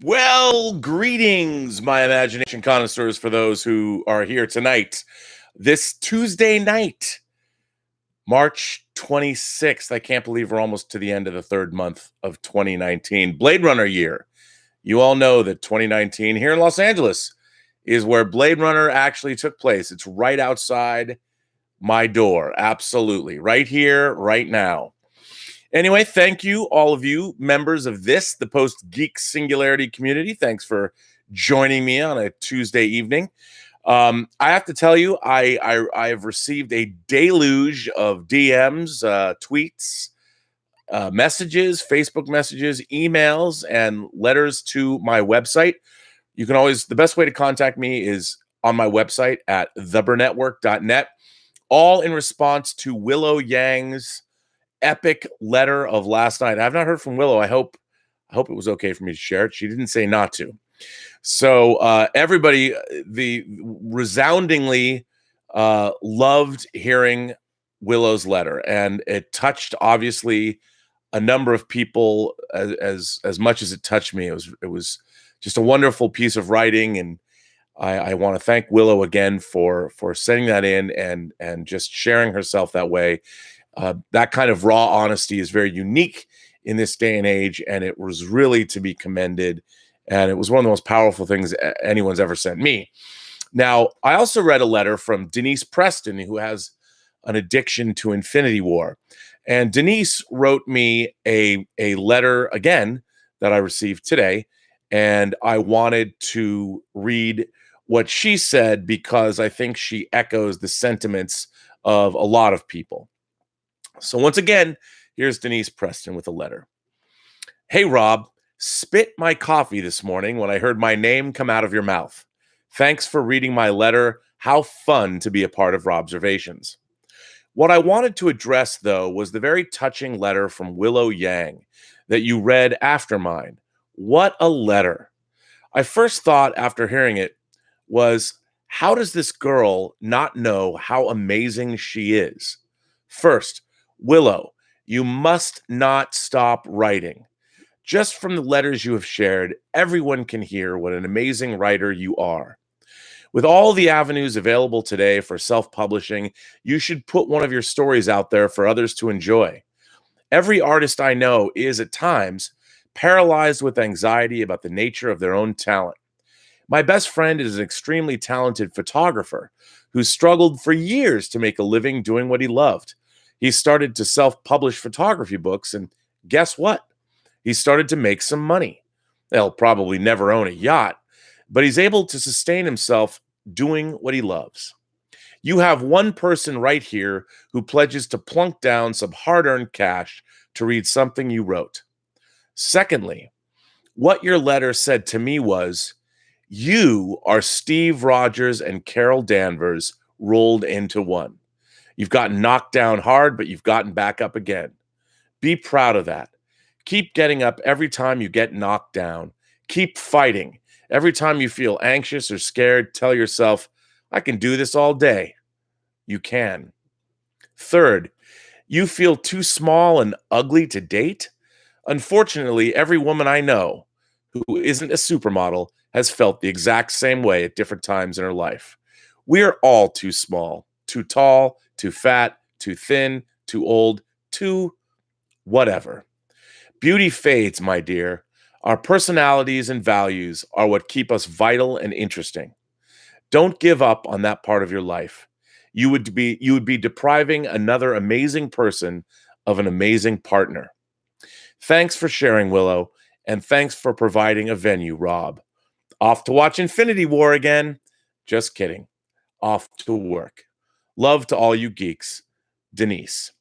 Well, greetings, my imagination connoisseurs, for those who are here tonight. This Tuesday night, March 26th. I can't believe we're almost to the end of the third month of 2019. Blade Runner year. You all know that 2019 here in Los Angeles is where Blade Runner actually took place. It's right outside my door. Absolutely. Right here, right now. Anyway, thank you, all of you members of the Post-Geek Singularity community. Thanks for joining me on a Tuesday evening. I have to tell you, I've received a deluge of DMs, tweets, messages, Facebook messages, emails, and letters to my website. You can always, the best way to contact me is on my website at theburnettwork.net, all in response to Willow Yang's epic letter of last night. I've not heard from Willow. I hope it was okay for me to share it. She didn't say not to. So everybody, the resoundingly loved hearing Willow's letter, and it touched obviously a number of people as much as it touched me. It was just a wonderful piece of writing, and I want to thank Willow again for sending that in and just sharing herself that way. That kind of raw honesty is very unique in this day and age, and it was really to be commended. And it was one of the most powerful things anyone's ever sent me. Now, I also read a letter from Denise Preston, who has an addiction to Infinity War. And Denise wrote me a letter again that I received today. And I wanted to read what she said because I think she echoes the sentiments of a lot of people. So once again, here's Denise Preston with a letter. Hey, Rob, spit my coffee this morning when I heard my name come out of your mouth. Thanks for reading my letter. How fun to be a part of Robservations. What I wanted to address, though, was the very touching letter from Willow Yang that you read after mine. What a letter. I first thought after hearing it was, how does this girl not know how amazing she is? First, Willow, you must not stop writing. Just from the letters you have shared, everyone can hear what an amazing writer you are. With all the avenues available today for self-publishing, you should put one of your stories out there for others to enjoy. Every artist I know is, at times, paralyzed with anxiety about the nature of their own talent. My best friend is an extremely talented photographer who struggled for years to make a living doing what he loved. He started to self-publish photography books, and guess what? He started to make some money. He'll probably never own a yacht, but he's able to sustain himself doing what he loves. You have one person right here who pledges to plunk down some hard-earned cash to read something you wrote. Secondly, what your letter said to me was, you are Steve Rogers and Carol Danvers rolled into one. You've gotten knocked down hard, but you've gotten back up again. Be proud of that. Keep getting up every time you get knocked down. Keep fighting. Every time you feel anxious or scared, tell yourself, I can do this all day. You can. Third, you feel too small and ugly to date? Unfortunately, every woman I know who isn't a supermodel has felt the exact same way at different times in her life. We're all too small, too tall, too fat, too thin, too old, too whatever. Beauty fades, my dear. Our personalities and values are what keep us vital and interesting. Don't give up on that part of your life. You would be depriving another amazing person of an amazing partner. Thanks for sharing, Willow, and thanks for providing a venue, Rob. Off to watch Infinity War again? Just kidding. Off to work. Love to all you geeks. Denise.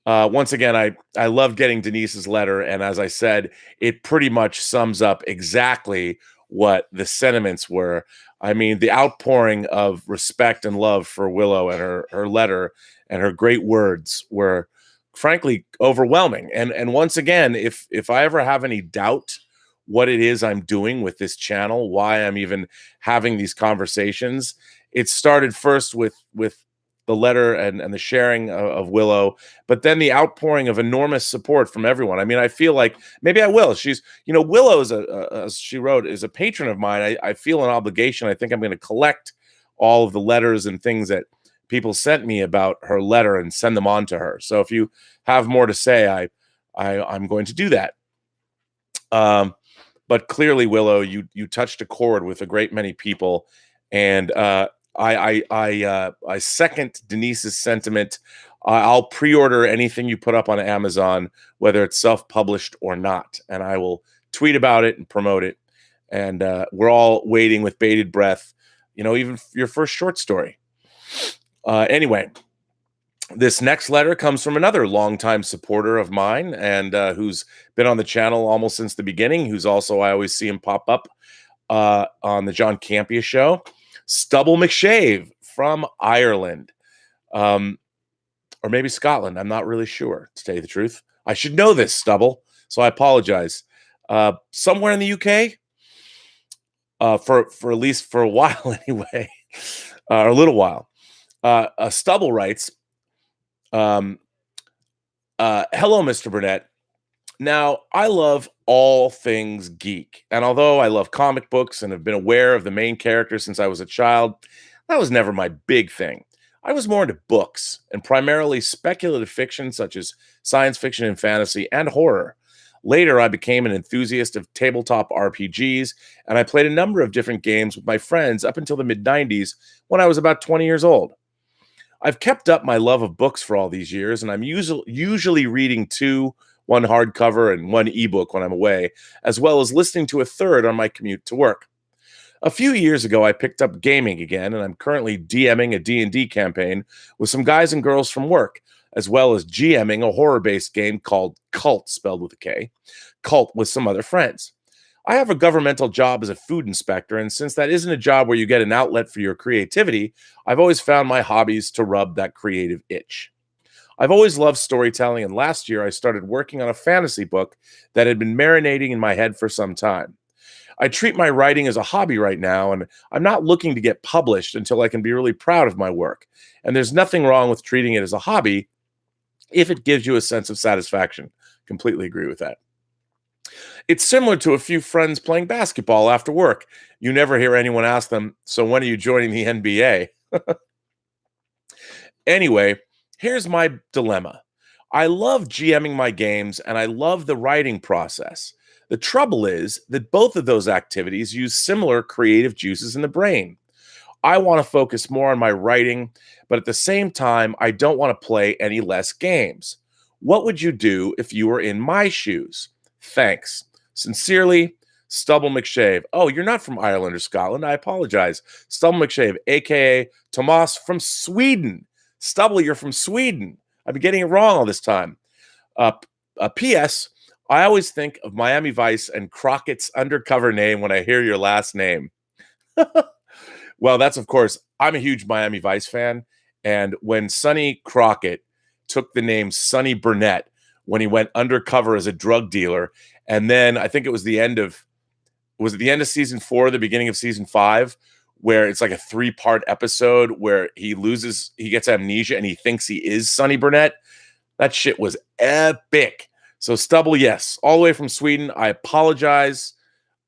Once again, I love getting Denise's letter, and as I said, it pretty much sums up exactly what the sentiments were. I mean, the outpouring of respect and love for Willow and her letter and her great words were frankly overwhelming. And once again, if I ever have any doubt what it is I'm doing with this channel, why I'm even having these conversations, it started first with the letter and the sharing of Willow, but then the outpouring of enormous support from everyone. I mean, I feel like maybe I will. She's, Willow is as she wrote, is a patron of mine. I feel an obligation. I think I'm going to collect all of the letters and things that people sent me about her letter and send them on to her. So if you have more to say, I'm going to do that. But clearly, Willow, you touched a chord with a great many people, and I second Denise's sentiment. I'll pre-order anything you put up on Amazon, whether it's self-published or not, and I will tweet about it and promote it. And we're all waiting with bated breath, even your first short story. Anyway, this next letter comes from another longtime supporter of mine and who's been on the channel almost since the beginning, who's also, I always see him pop up on the John Campea show, Stubble McShave from Ireland. Or maybe Scotland. I'm not really sure, to tell you the truth. I should know this, Stubble, so I apologize. Somewhere in the UK, for at least for a while anyway, or a little while. Stubble writes, hello, Mr. Burnett. Now, I love all things geek, and although I love comic books and have been aware of the main character since I was a child, that was never my big thing. I was more into books, and primarily speculative fiction such as science fiction and fantasy and horror. Later, I became an enthusiast of tabletop RPGs, and I played a number of different games with my friends up until the mid-90s when I was about 20 years old. I've kept up my love of books for all these years, and I'm usually reading one hardcover and one ebook when I'm away, as well as listening to a third on my commute to work. A few years ago, I picked up gaming again, and I'm currently DMing a D&D campaign with some guys and girls from work, as well as GMing a horror-based game called Cult, spelled with a K, Cult, with some other friends. I have a governmental job as a food inspector, and since that isn't a job where you get an outlet for your creativity, I've always found my hobbies to rub that creative itch. I've always loved storytelling, and last year I started working on a fantasy book that had been marinating in my head for some time. I treat my writing as a hobby right now, and I'm not looking to get published until I can be really proud of my work. And there's nothing wrong with treating it as a hobby if it gives you a sense of satisfaction. Completely agree with that. It's similar to a few friends playing basketball after work. You never hear anyone ask them, so when are you joining the NBA? Anyway, here's my dilemma. I love GMing my games, and I love the writing process. The trouble is that both of those activities use similar creative juices in the brain. I want to focus more on my writing, but at the same time, I don't want to play any less games. What would you do if you were in my shoes? Thanks. Sincerely, Stubble McShave. Oh, you're not from Ireland or Scotland. I apologize. Stubble McShave, a.k.a. Tomas from Sweden. Stubble, you're from Sweden. I've been getting it wrong all this time. P.S. I always think of Miami Vice and Crockett's undercover name when I hear your last name. Well, that's, of course, I'm a huge Miami Vice fan. And when Sonny Crockett took the name Sonny Burnett when he went undercover as a drug dealer, and then I think it was the end of season 4, the beginning of season 5, where it's like a 3-part episode where he gets amnesia and he thinks he is Sonny Burnett. That shit was epic. So Stubble, yes, all the way from Sweden. I apologize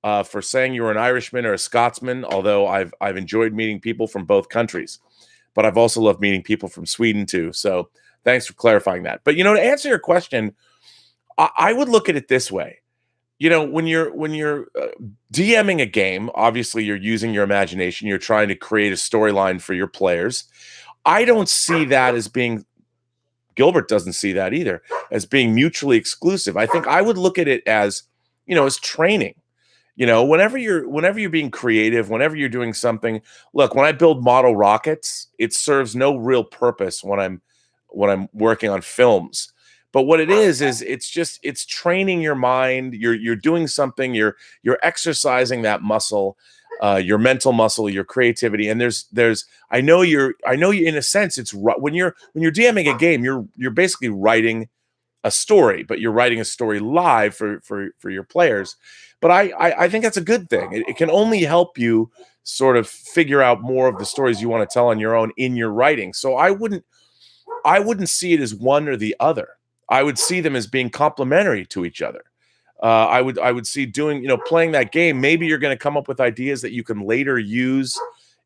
for saying you were an Irishman or a Scotsman, although I've enjoyed meeting people from both countries. But I've also loved meeting people from Sweden too. So thanks for clarifying that. But, to answer your question, I would look at it this way. When you're DMing a game, obviously you're using your imagination. You're trying to create a storyline for your players. I don't see that as being, Gilbert doesn't see that either, as being mutually exclusive. I think I would look at it as, as training. Whenever you're being creative, whenever you're doing something, look, when I build model rockets, it serves no real purpose when I'm working on films. But what it is it's training your mind. You're doing something, you're exercising that muscle, your mental muscle, your creativity. And I know you in a sense, it's when you're DMing a game, you're basically writing a story, but you're writing a story live for your players. But I think that's a good thing. It can only help you sort of figure out more of the stories you want to tell on your own in your writing. So I wouldn't see it as one or the other. I would see them as being complementary to each other. I would see doing, playing that game. Maybe you're going to come up with ideas that you can later use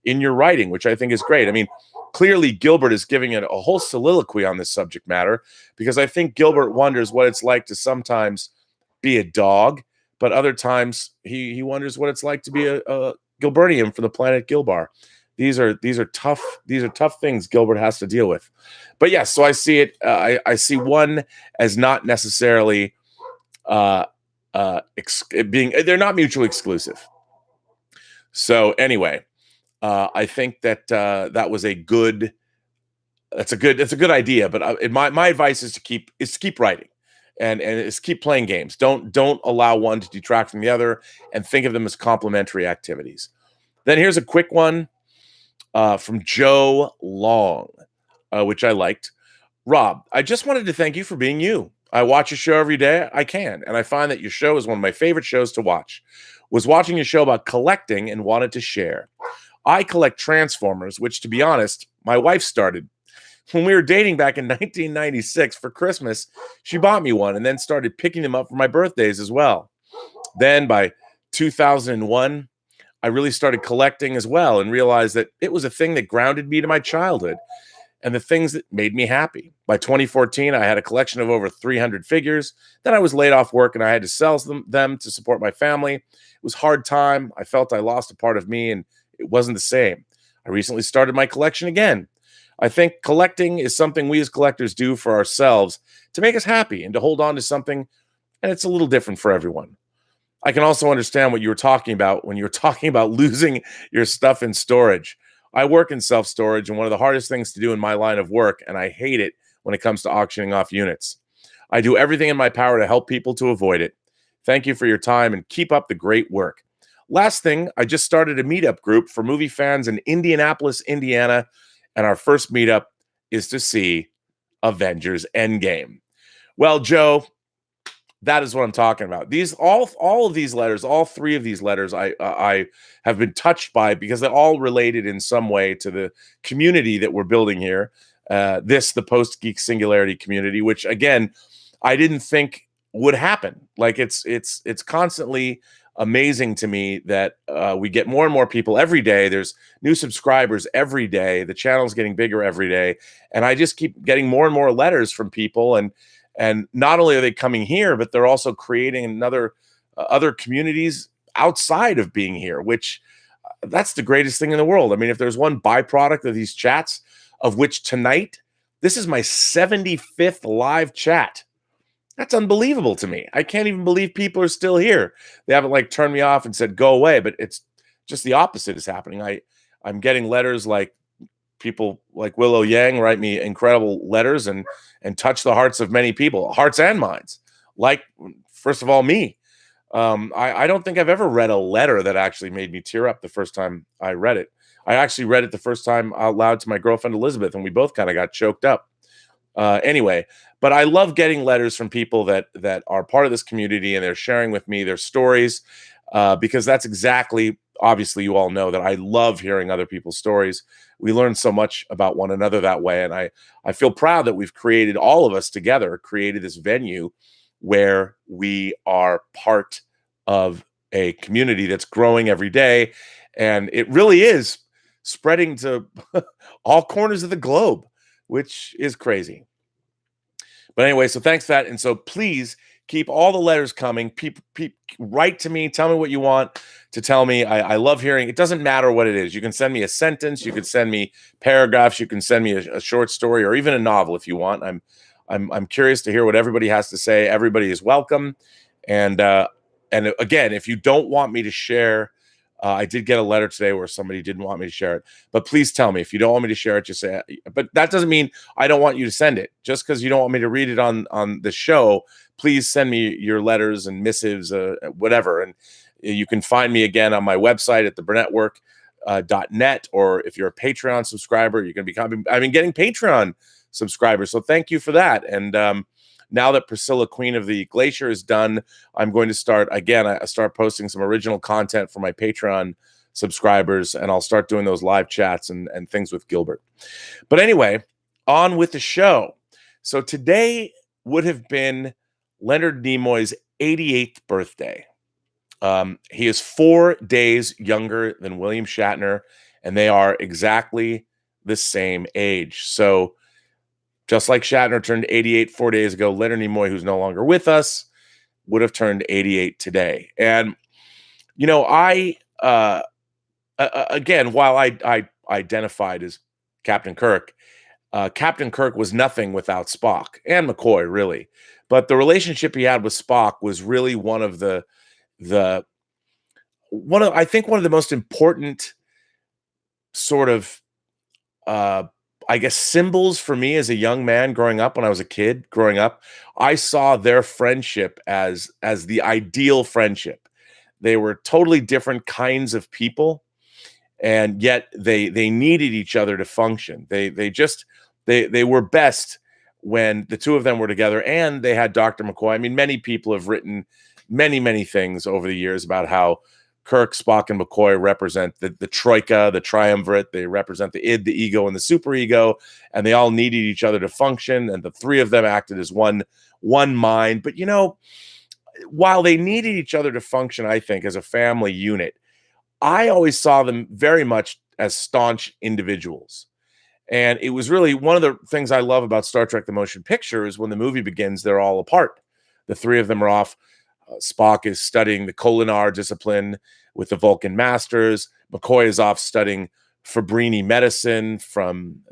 in your writing, which I think is great. I mean, clearly Gilbert is giving it a whole soliloquy on this subject matter, because I think Gilbert wonders what it's like to sometimes be a dog, but other times he wonders what it's like to be a Gilbertium from the planet Gilbar. These are tough things Gilbert has to deal with. But yes, so I see it. I see one as not necessarily they're not mutually exclusive. So anyway, I think that that was a good idea. But my advice is to keep writing, and is keep playing games. Don't allow one to detract from the other, and think of them as complementary activities. Then here's a quick one from Joe Long, which I liked. Rob, I just wanted to thank you for being you. I watch your show every day I can, and I find that your show is one of my favorite shows to watch. Was watching your show about collecting and wanted to share. I collect Transformers, which, to be honest, my wife started. When we were dating back in 1996 for Christmas, she bought me one and then started picking them up for my birthdays as well. Then by 2001, I really started collecting as well, and realized that it was a thing that grounded me to my childhood and the things that made me happy. By 2014, I had a collection of over 300 figures. Then I was laid off work and I had to sell them to support my family. It was a hard time. I felt I lost a part of me and it wasn't the same. I recently started my collection again. I think collecting is something we as collectors do for ourselves to make us happy and to hold on to something, and it's a little different for everyone. I can also understand what you were talking about when you were talking about losing your stuff in storage. I work in self-storage, and one of the hardest things to do in my line of work, and I hate it when it comes to auctioning off units. I do everything in my power to help people to avoid it. Thank you for your time and keep up the great work. Last thing, I just started a meetup group for movie fans in Indianapolis, Indiana, and our first meetup is to see Avengers Endgame. Well, Joe, that is what I'm talking about. These all of these letters, all three of these letters, I have been touched by, because they're all related in some way to the community that we're building here. The Post-Geek Singularity community, which again, I didn't think would happen. Like it's constantly amazing to me that we get more and more people every day. There's new subscribers every day. The channel's getting bigger every day, and I just keep getting more and more letters from people. And not only are they coming here, but they're also creating other communities outside of being here, which that's the greatest thing in the world. I mean, if there's one byproduct of these chats, of which tonight, this is my 75th live chat. That's unbelievable to me. I can't even believe people are still here. They haven't turned me off and said, go away, but it's just the opposite is happening. I'm getting letters like people like Willow Yang write me incredible letters and touch the hearts of many people, hearts and minds. Like, first of all, me. I don't think I've ever read a letter that actually made me tear up the first time I read it. I actually read it the first time out loud to my girlfriend, Elizabeth, and we both kind of got choked up. Anyway, but I love getting letters from people that are part of this community, and they're sharing with me their stories, because that's exactly, obviously you all know that I love hearing other people's stories. We learn so much about one another that way, and I feel proud that we've created, all of us together, created this venue where we are part of a community that's growing every day, and it really is spreading to all corners of the globe, which is crazy. But anyway, so thanks for that. And so please keep all the letters coming. People write to me. Tell me what you want to tell me. I love hearing. It doesn't matter what it is. You can send me a sentence. You can send me paragraphs. You can send me a short story or even a novel if you want. I'm curious to hear what everybody has to say. Everybody is welcome. And again, if you don't want me to share, I did get a letter today where somebody didn't want me to share it, but please tell me if you don't want me to share it. Just say. But that doesn't mean I don't want you to send it. Just because you don't want me to read it on the show, please send me your letters and missives, whatever. And you can find me again on my website at the Burnettwork.net, or if you're a Patreon subscriber, you're going to become. I've been getting Patreon subscribers, so thank you for that. And now that Priscilla, Queen of the Glacier, is done, I'm going to start again. I start posting some original content for my Patreon subscribers, and I'll start doing those live chats and things with Gilbert. But anyway, on with the show. So today would have been Leonard Nimoy's 88th birthday. He is 4 days younger than William Shatner, and they are exactly the same age. So just like Shatner turned 88 4 days ago, Leonard Nimoy, who's no longer with us, would have turned 88 today. And, you know, again, while I identified as Captain Kirk was nothing without Spock and McCoy, really. But the relationship he had with Spock was really one of the most important sort of I guess symbols for me as a young man growing up. When I was a kid growing up, I saw their friendship as the ideal friendship. They were totally different kinds of people, and yet they needed each other to function. They were best when the two of them were together, and they had Dr. McCoy. I mean, many people have written many things over the years about how Kirk, Spock, and McCoy represent the troika, the triumvirate. They represent the id, the ego, and the superego, and they all needed each other to function, and the three of them acted as one mind. But, you know, while they needed each other to function, I think, as a family unit, I always saw them very much as staunch individuals. And it was really one of the things I love about Star Trek: The Motion Picture is when the movie begins, they're all apart. The three of them are off. Spock is studying the Kolinar discipline with the Vulcan masters. McCoy is off studying Fabrini medicine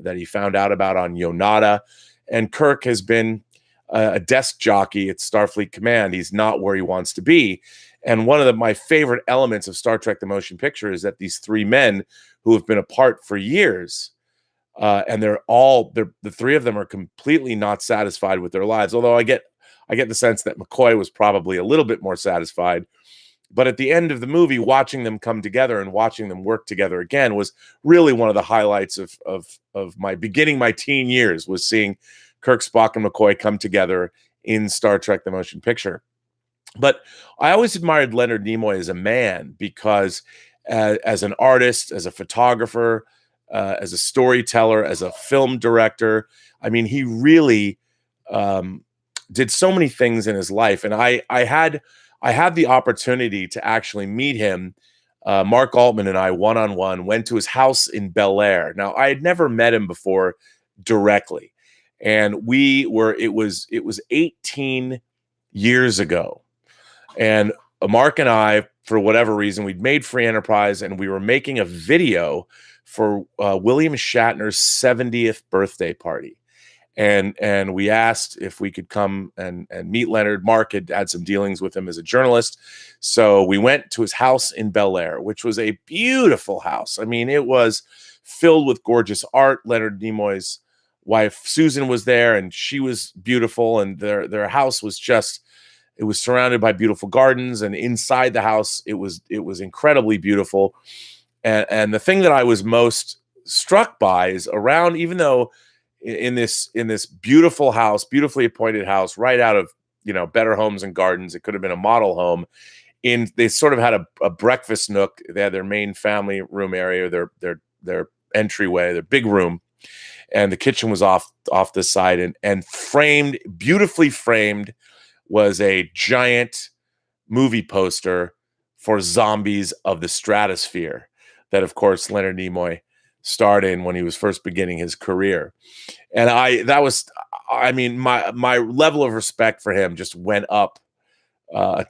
that he found out about on Yonada. And Kirk has been a desk jockey at Starfleet Command. He's not where he wants to be. And one of my favorite elements of Star Trek: The Motion Picture is that these three men who have been apart for years, and the three of them are completely not satisfied with their lives. Although I get the sense that McCoy was probably a little bit more satisfied. But at the end of the movie, watching them come together and watching them work together again was really one of the highlights of my teen years, was seeing Kirk, Spock, and McCoy come together in Star Trek: The Motion Picture. But I always admired Leonard Nimoy as a man because as an artist, as a photographer, as a storyteller, as a film director, I mean, he really did so many things in his life. And I had the opportunity to actually meet him. Mark Altman and I, one-on-one, went to his house in Bel Air. Now, I had never met him before directly. And it was 18 years ago. And Mark and I, for whatever reason, we'd made Free Enterprise, and we were making a video for William Shatner's 70th birthday party. And we asked if we could come and meet Leonard. Mark had some dealings with him as a journalist. So we went to his house in Bel Air, which was a beautiful house. I mean, it was filled with gorgeous art. Leonard Nimoy's wife, Susan, was there, and she was beautiful. And their house was it was surrounded by beautiful gardens. And inside the house, it was incredibly beautiful. And the thing that I was most struck by is around, even though in this beautiful house, beautifully appointed house, right out of, Better Homes and Gardens, it could have been a model home. They sort of had a breakfast nook. They had their main family room area, their entryway, their big room, and the kitchen was off the side. And beautifully framed, was a giant movie poster for Zombies of the Stratosphere that, of course, Leonard Nimoy starred in when he was first beginning his career. And my level of respect for him just went up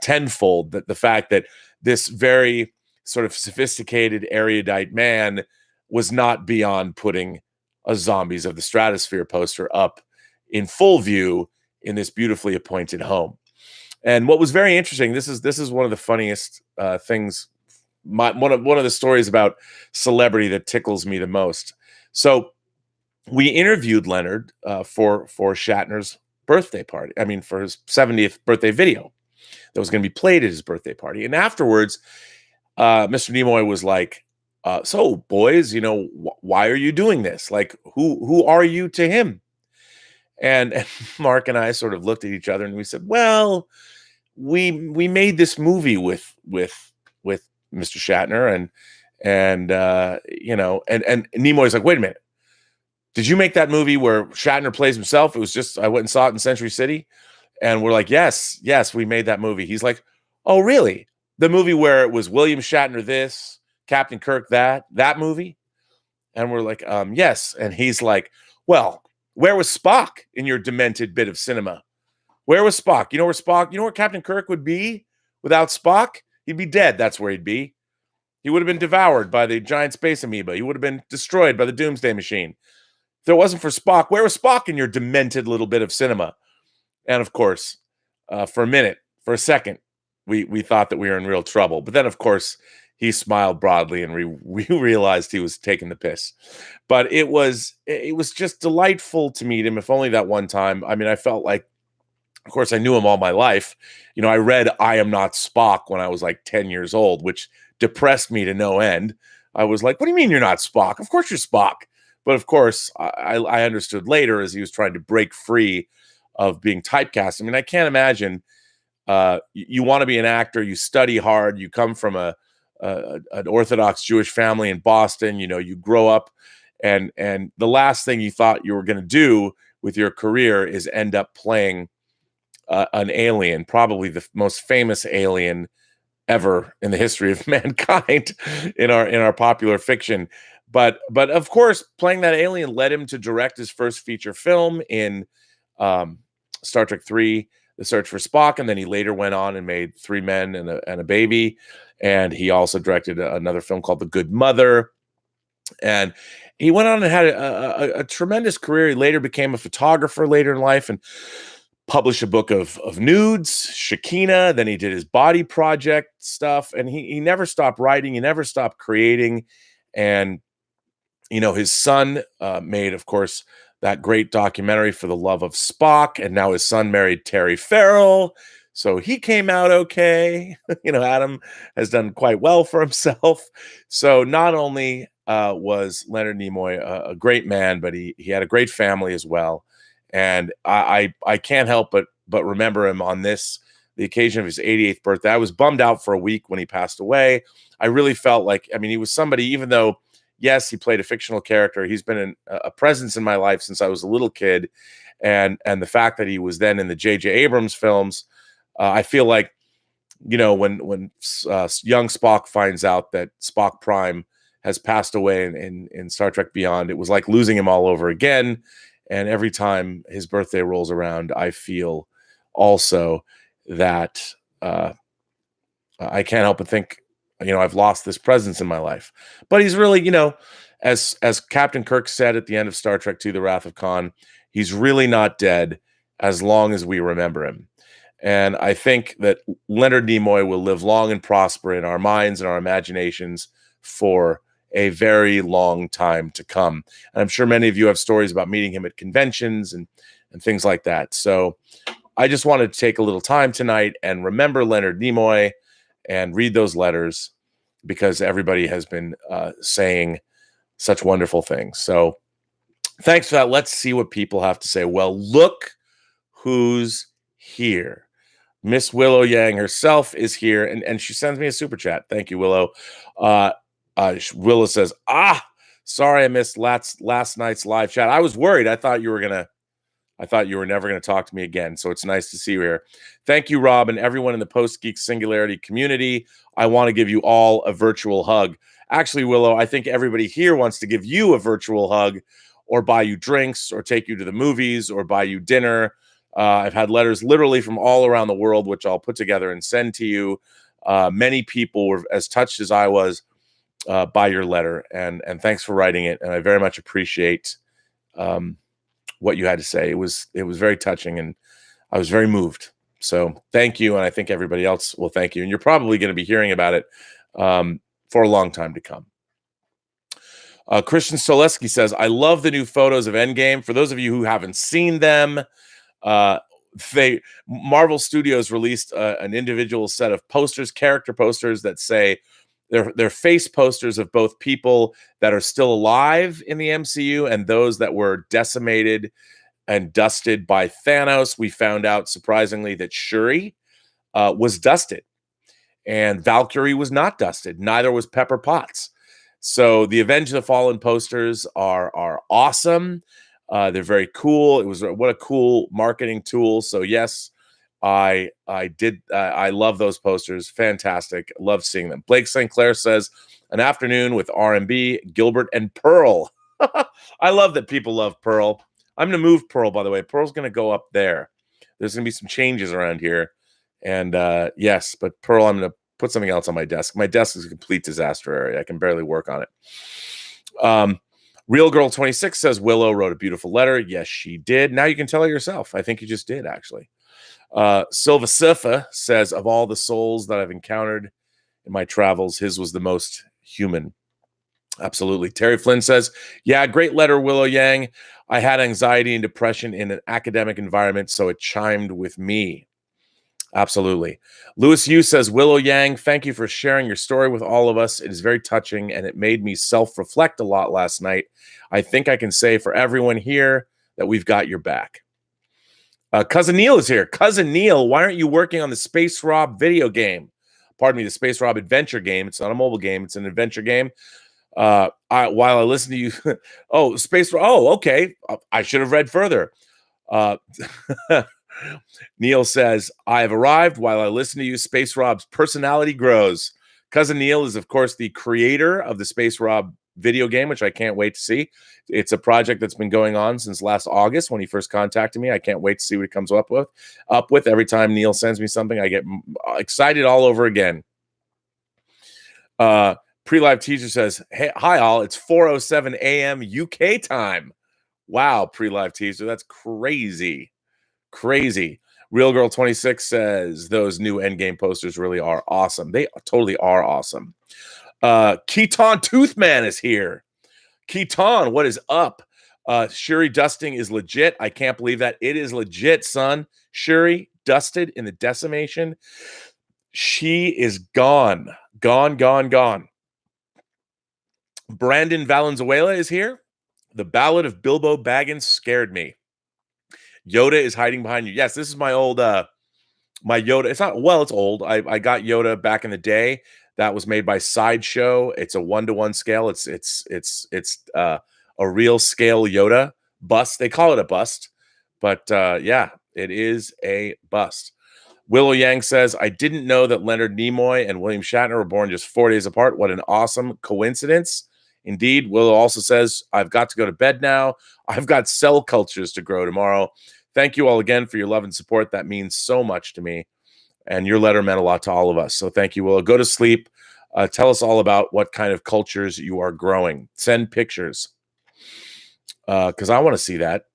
tenfold. That the fact that this very sort of sophisticated, erudite man was not beyond putting a Zombies of the Stratosphere poster up in full view in this beautifully appointed home. And what was very interesting, this is one of the funniest things, one of the stories about celebrity that tickles me the most. So we interviewed Leonard for Shatner's birthday party. I mean, for his 70th birthday video that was going to be played at his birthday party. And afterwards, Mr. Nimoy was like, so boys, why are you doing this? Like, who are you to him? And Mark and I sort of looked at each other and we said, well, we made this movie with Mr. Shatner, and Nimoy's like, wait a minute, did you make that movie where Shatner plays himself? It was just, I went and saw it in Century City. And we're like, yes, we made that movie. He's like, oh, really? The movie where it was William Shatner this, Captain Kirk that movie? And we're like, yes. And he's like, well, where was Spock in your demented bit of cinema? Where was Spock? You know where Captain Kirk would be without Spock? He'd be dead. That's where he'd be. He would have been devoured by the giant space amoeba. He would have been destroyed by the Doomsday Machine. If it wasn't for Spock, where was Spock in your demented little bit of cinema? And of course, for a second, we thought that we were in real trouble. But then, of course, he smiled broadly, and we realized he was taking the piss. But it was just delightful to meet him, if only that one time. I mean, I felt like, of course, I knew him all my life. You know, I read I Am Not Spock when I was like 10 years old, which depressed me to no end. I was like, what do you mean you're not Spock? Of course you're Spock. But of course, I understood later as he was trying to break free of being typecast. I mean, I can't imagine you want to be an actor, you study hard, you come from an Orthodox Jewish family in Boston, you know, you grow up, and the last thing you thought you were going to do with your career is end up playing an alien, probably the most famous alien ever in the history of mankind in our popular fiction. But of course, playing that alien led him to direct his first feature film in Star Trek III, The Search for Spock, and then he later went on and made Three Men and a Baby, and he also directed another film called The Good Mother, and he went on and had a tremendous career. He later became a photographer later in life and published a book of nudes, Shekinah. Then he did his body project stuff, and he never stopped writing. He never stopped creating, and you know, his son made, of course, that great documentary For the Love of Spock, and now his son married Terry Farrell, so he came out okay. You know, Adam has done quite well for himself. So not only was Leonard Nimoy a great man, but he had a great family as well. And I can't help but remember him on the occasion of his 88th birthday. I was bummed out for a week when he passed away. I really felt like, I mean, he was somebody, even though, yes, he played a fictional character, he's been a presence in my life since I was a little kid. And the fact that he was then in the J.J. Abrams films, I feel like, you know, when young Spock finds out that Spock Prime has passed away in Star Trek Beyond, it was like losing him all over again. And every time his birthday rolls around, I feel also that I can't help but think, you know, I've lost this presence in my life. But he's really, you know, as Captain Kirk said at the end of Star Trek II, The Wrath of Khan, he's really not dead as long as we remember him. And I think that Leonard Nimoy will live long and prosper in our minds and our imaginations for a very long time to come. And I'm sure many of you have stories about meeting him at conventions and things like that. So I just wanted to take a little time tonight and remember Leonard Nimoy and read those letters, because everybody has been saying such wonderful things. So thanks for that. Let's see what people have to say. Well, look who's here. Miss Willow Yang herself is here, and she sends me a super chat. Thank you, Willow. Willow says, sorry I missed last night's live chat. I was worried. I thought you were never going to talk to me again. So it's nice to see you here. Thank you, Rob, and everyone in the Post-Geek Singularity community. I want to give you all a virtual hug. Actually, Willow, I think everybody here wants to give you a virtual hug, or buy you drinks, or take you to the movies, or buy you dinner. I've had letters literally from all around the world, which I'll put together and send to you. Many people were as touched as I was by your letter, and thanks for writing it. And I very much appreciate what you had to say. It was very touching, and I was very moved. So thank you, and I think everybody else will thank you. And you're probably going to be hearing about it for a long time to come. Christian Soleski says, I love the new photos of Endgame. For those of you who haven't seen them, Marvel Studios released an individual set of posters, character posters that say they're face posters of both people that are still alive in the MCU and those that were decimated and dusted by Thanos. We found out, surprisingly, that Shuri was dusted, and Valkyrie was not dusted. Neither was Pepper Potts. So the Avenge the Fallen posters are awesome. They're very cool. It was what a cool marketing tool. So yes, I love those posters. Fantastic. Love seeing them. Blake St. Clair says, an afternoon with R&B, Gilbert, and Pearl. I love that people love Pearl. I'm going to move Pearl, by the way. Pearl's going to go up there. There's going to be some changes around here. And yes, but Pearl, I'm going to put something else on my desk. My desk is a complete disaster area. I can barely work on it. Real Girl 26 says, Willow wrote a beautiful letter. Yes, she did. Now you can tell her yourself. I think you just did, actually. Silva Surfa says, of all the souls that I've encountered in my travels, his was the most human. Absolutely. Terry Flynn says, yeah, great letter, Willow Yang. I had anxiety and depression in an academic environment, so it chimed with me. Absolutely. Louis Yu says, Willow Yang, thank you for sharing your story with all of us. It is very touching, and it made me self-reflect a lot last night. I think I can say for everyone here that we've got your back. Cousin Neil is here. Cousin Neil, why aren't you working on the Space Rob video game? Pardon me, the Space Rob adventure game. It's not a mobile game. It's an adventure game. While I listen to you, okay. I should have read further. Neil says, I have arrived. While I listen to you, Space Rob's personality grows. Cousin Neil is, of course, the creator of the Space Rob video game, which I can't wait to see. It's a project that's been going on since last August when he first contacted me. I can't wait to see what he comes up with. Every time Neil sends me something, I get excited all over again. Pre-live teacher says, hey, hi all, it's 4:07 a.m. UK time. Wow, pre-live teaser, that's crazy. Real Girl 26 says, those new Endgame posters really are awesome. They totally are awesome. Keaton Toothman is here. Keaton, what is up? Shuri dusting is legit. I can't believe that. It is legit, son. Shuri dusted in the decimation. She is gone. Gone. Brandon Valenzuela is here. The Ballad of Bilbo Baggins scared me. Yoda is hiding behind you. Yes, this is my old my Yoda. It's old. I got Yoda back in the day. That was made by Sideshow. It's a 1-to-1 scale. It's a real scale Yoda bust. They call it a bust, but yeah, it is a bust. Willow Yang says, I didn't know that Leonard Nimoy and William Shatner were born just 4 days apart. What an awesome coincidence. Indeed. Willow also says, I've got to go to bed now. I've got cell cultures to grow tomorrow. Thank you all again for your love and support. That means so much to me. And your letter meant a lot to all of us. So thank you, Willow. Go to sleep. Tell us all about what kind of cultures you are growing. Send pictures. Because I want to see that.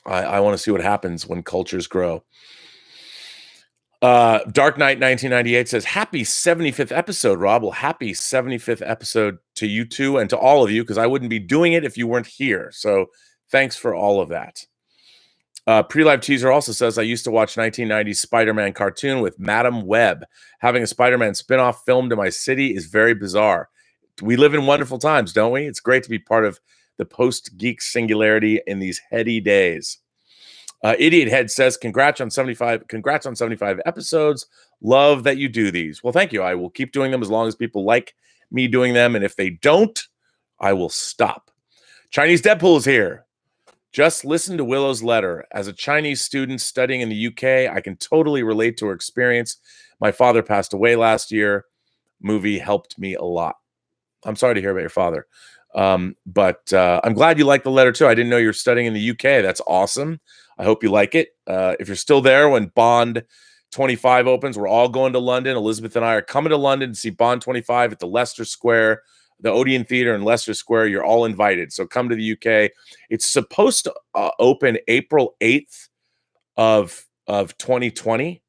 I want to see what happens when cultures grow. Dark Knight 1998 says, happy 75th episode, Rob. Well, happy 75th episode to you two and to all of you, because I wouldn't be doing it if you weren't here. So thanks for all of that. Pre-live teaser also says, I used to watch 1990s Spider-Man cartoon with Madam Web. Having a Spider-Man spinoff filmed in my city is very bizarre. We live in wonderful times, don't we? It's great to be part of the Post-Geek Singularity in these heady days. Idiot Head says, congrats on 75 episodes. Love that you do these. Well, thank you. I will keep doing them as long as people like me doing them. And if they don't, I will stop. Chinese Deadpool is here. Just listen to Willow's letter. As a Chinese student studying in the UK, I can totally relate to her experience. My father passed away last year. Movie helped me a lot. I'm sorry to hear about your father. But I'm glad you liked the letter too. I didn't know you're studying in the UK. That's awesome. I hope you like it. If you're still there when Bond 25 opens, we're all going to London. Elizabeth and I are coming to London to see Bond 25 at the Leicester Square, the Odeon Theater in Leicester Square. You're all invited. So come to the UK. It's supposed to open April 8th of 2020.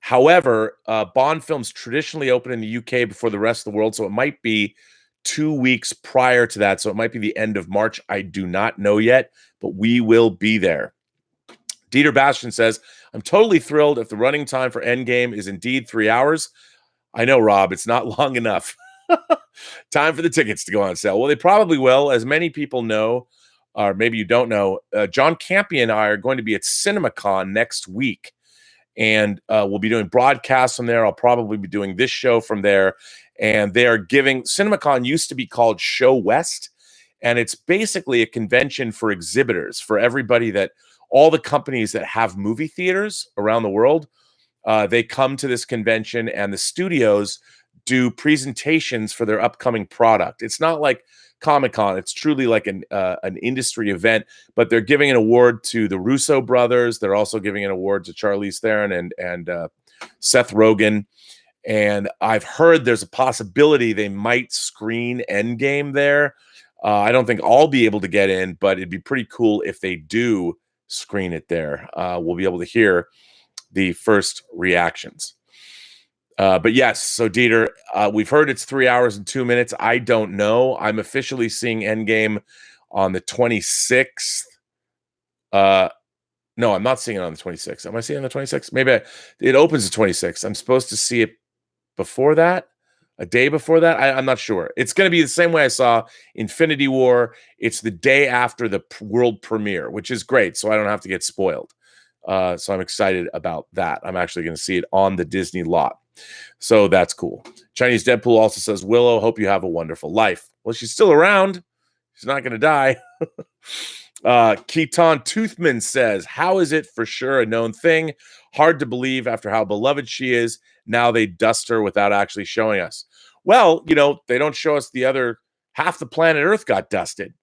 However, Bond films traditionally open in the UK before the rest of the world. So it might be 2 weeks prior to that. So it might be the end of March. I do not know yet, but we will be there. Dieter Bastian says, I'm totally thrilled if the running time for Endgame is indeed 3 hours. I know, Rob, it's not long enough. Time for the tickets to go on sale. Well, they probably will. As many people know, or maybe you don't know, John Campy and I are going to be at CinemaCon next week. And we'll be doing broadcasts from there. I'll probably be doing this show from there. And they are giving, CinemaCon used to be called Show West. And it's basically a convention for exhibitors, for everybody that, all the companies that have movie theaters around the world, they come to this convention and the studios do presentations for their upcoming product. It's not like Comic-Con. It's truly like an industry event, but they're giving an award to the Russo brothers. They're also giving an award to Charlize Theron and Seth Rogen. And I've heard there's a possibility they might screen Endgame there. I don't think I'll be able to get in, but it'd be pretty cool if they do screen it there. We'll be able to hear the first reactions. But yes, so Dieter, we've heard it's 3 hours and 2 minutes. I don't know. I'm officially seeing Endgame on the 26th. No, I'm not seeing it on the 26th. Am I seeing it on the 26th? Maybe it opens the 26th. I'm supposed to see it before that, a day before that. I'm not sure. It's going to be the same way I saw Infinity War. It's the day after the world premiere, which is great. So I don't have to get spoiled. So I'm excited about that. I'm actually going to see it on the Disney lot. So that's cool. Chinese Deadpool also says, Willow, hope you have a wonderful life. Well, she's still around. She's not going to die. Keaton Toothman says, how is it for sure a known thing? Hard to believe after how beloved she is. Now they dust her without actually showing us. Well, you know, they don't show us the other half the planet Earth got dusted.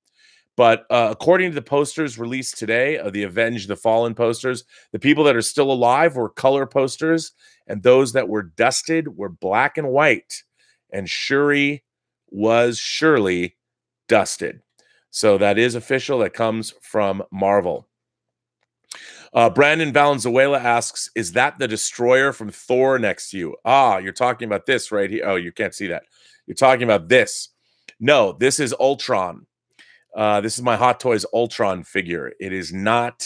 But according to the posters released today of the Avenge the Fallen posters, the people that are still alive were color posters, and those that were dusted were black and white. And Shuri was surely dusted. So that is official. That comes from Marvel. Brandon Valenzuela asks, is that the destroyer from Thor next to you? Ah, you're talking about this right here. Oh, you can't see that. You're talking about this. No, this is Ultron. This is my Hot Toys Ultron figure. It is not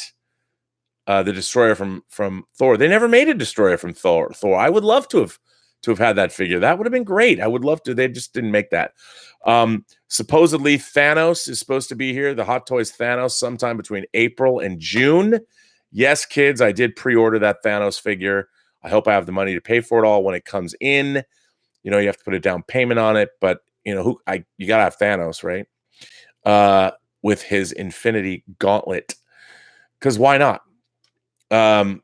the destroyer from Thor. They never made a destroyer from Thor. I would love to have had that figure. That would have been great. I would love to. They just didn't make that. Supposedly Thanos is supposed to be here. The Hot Toys Thanos sometime between April and June. Yes, kids, I did pre-order that Thanos figure. I hope I have the money to pay for it all when it comes in. You know, you have to put a down payment on it, but you know, you gotta have Thanos, right? With his Infinity Gauntlet, because why not? Doshi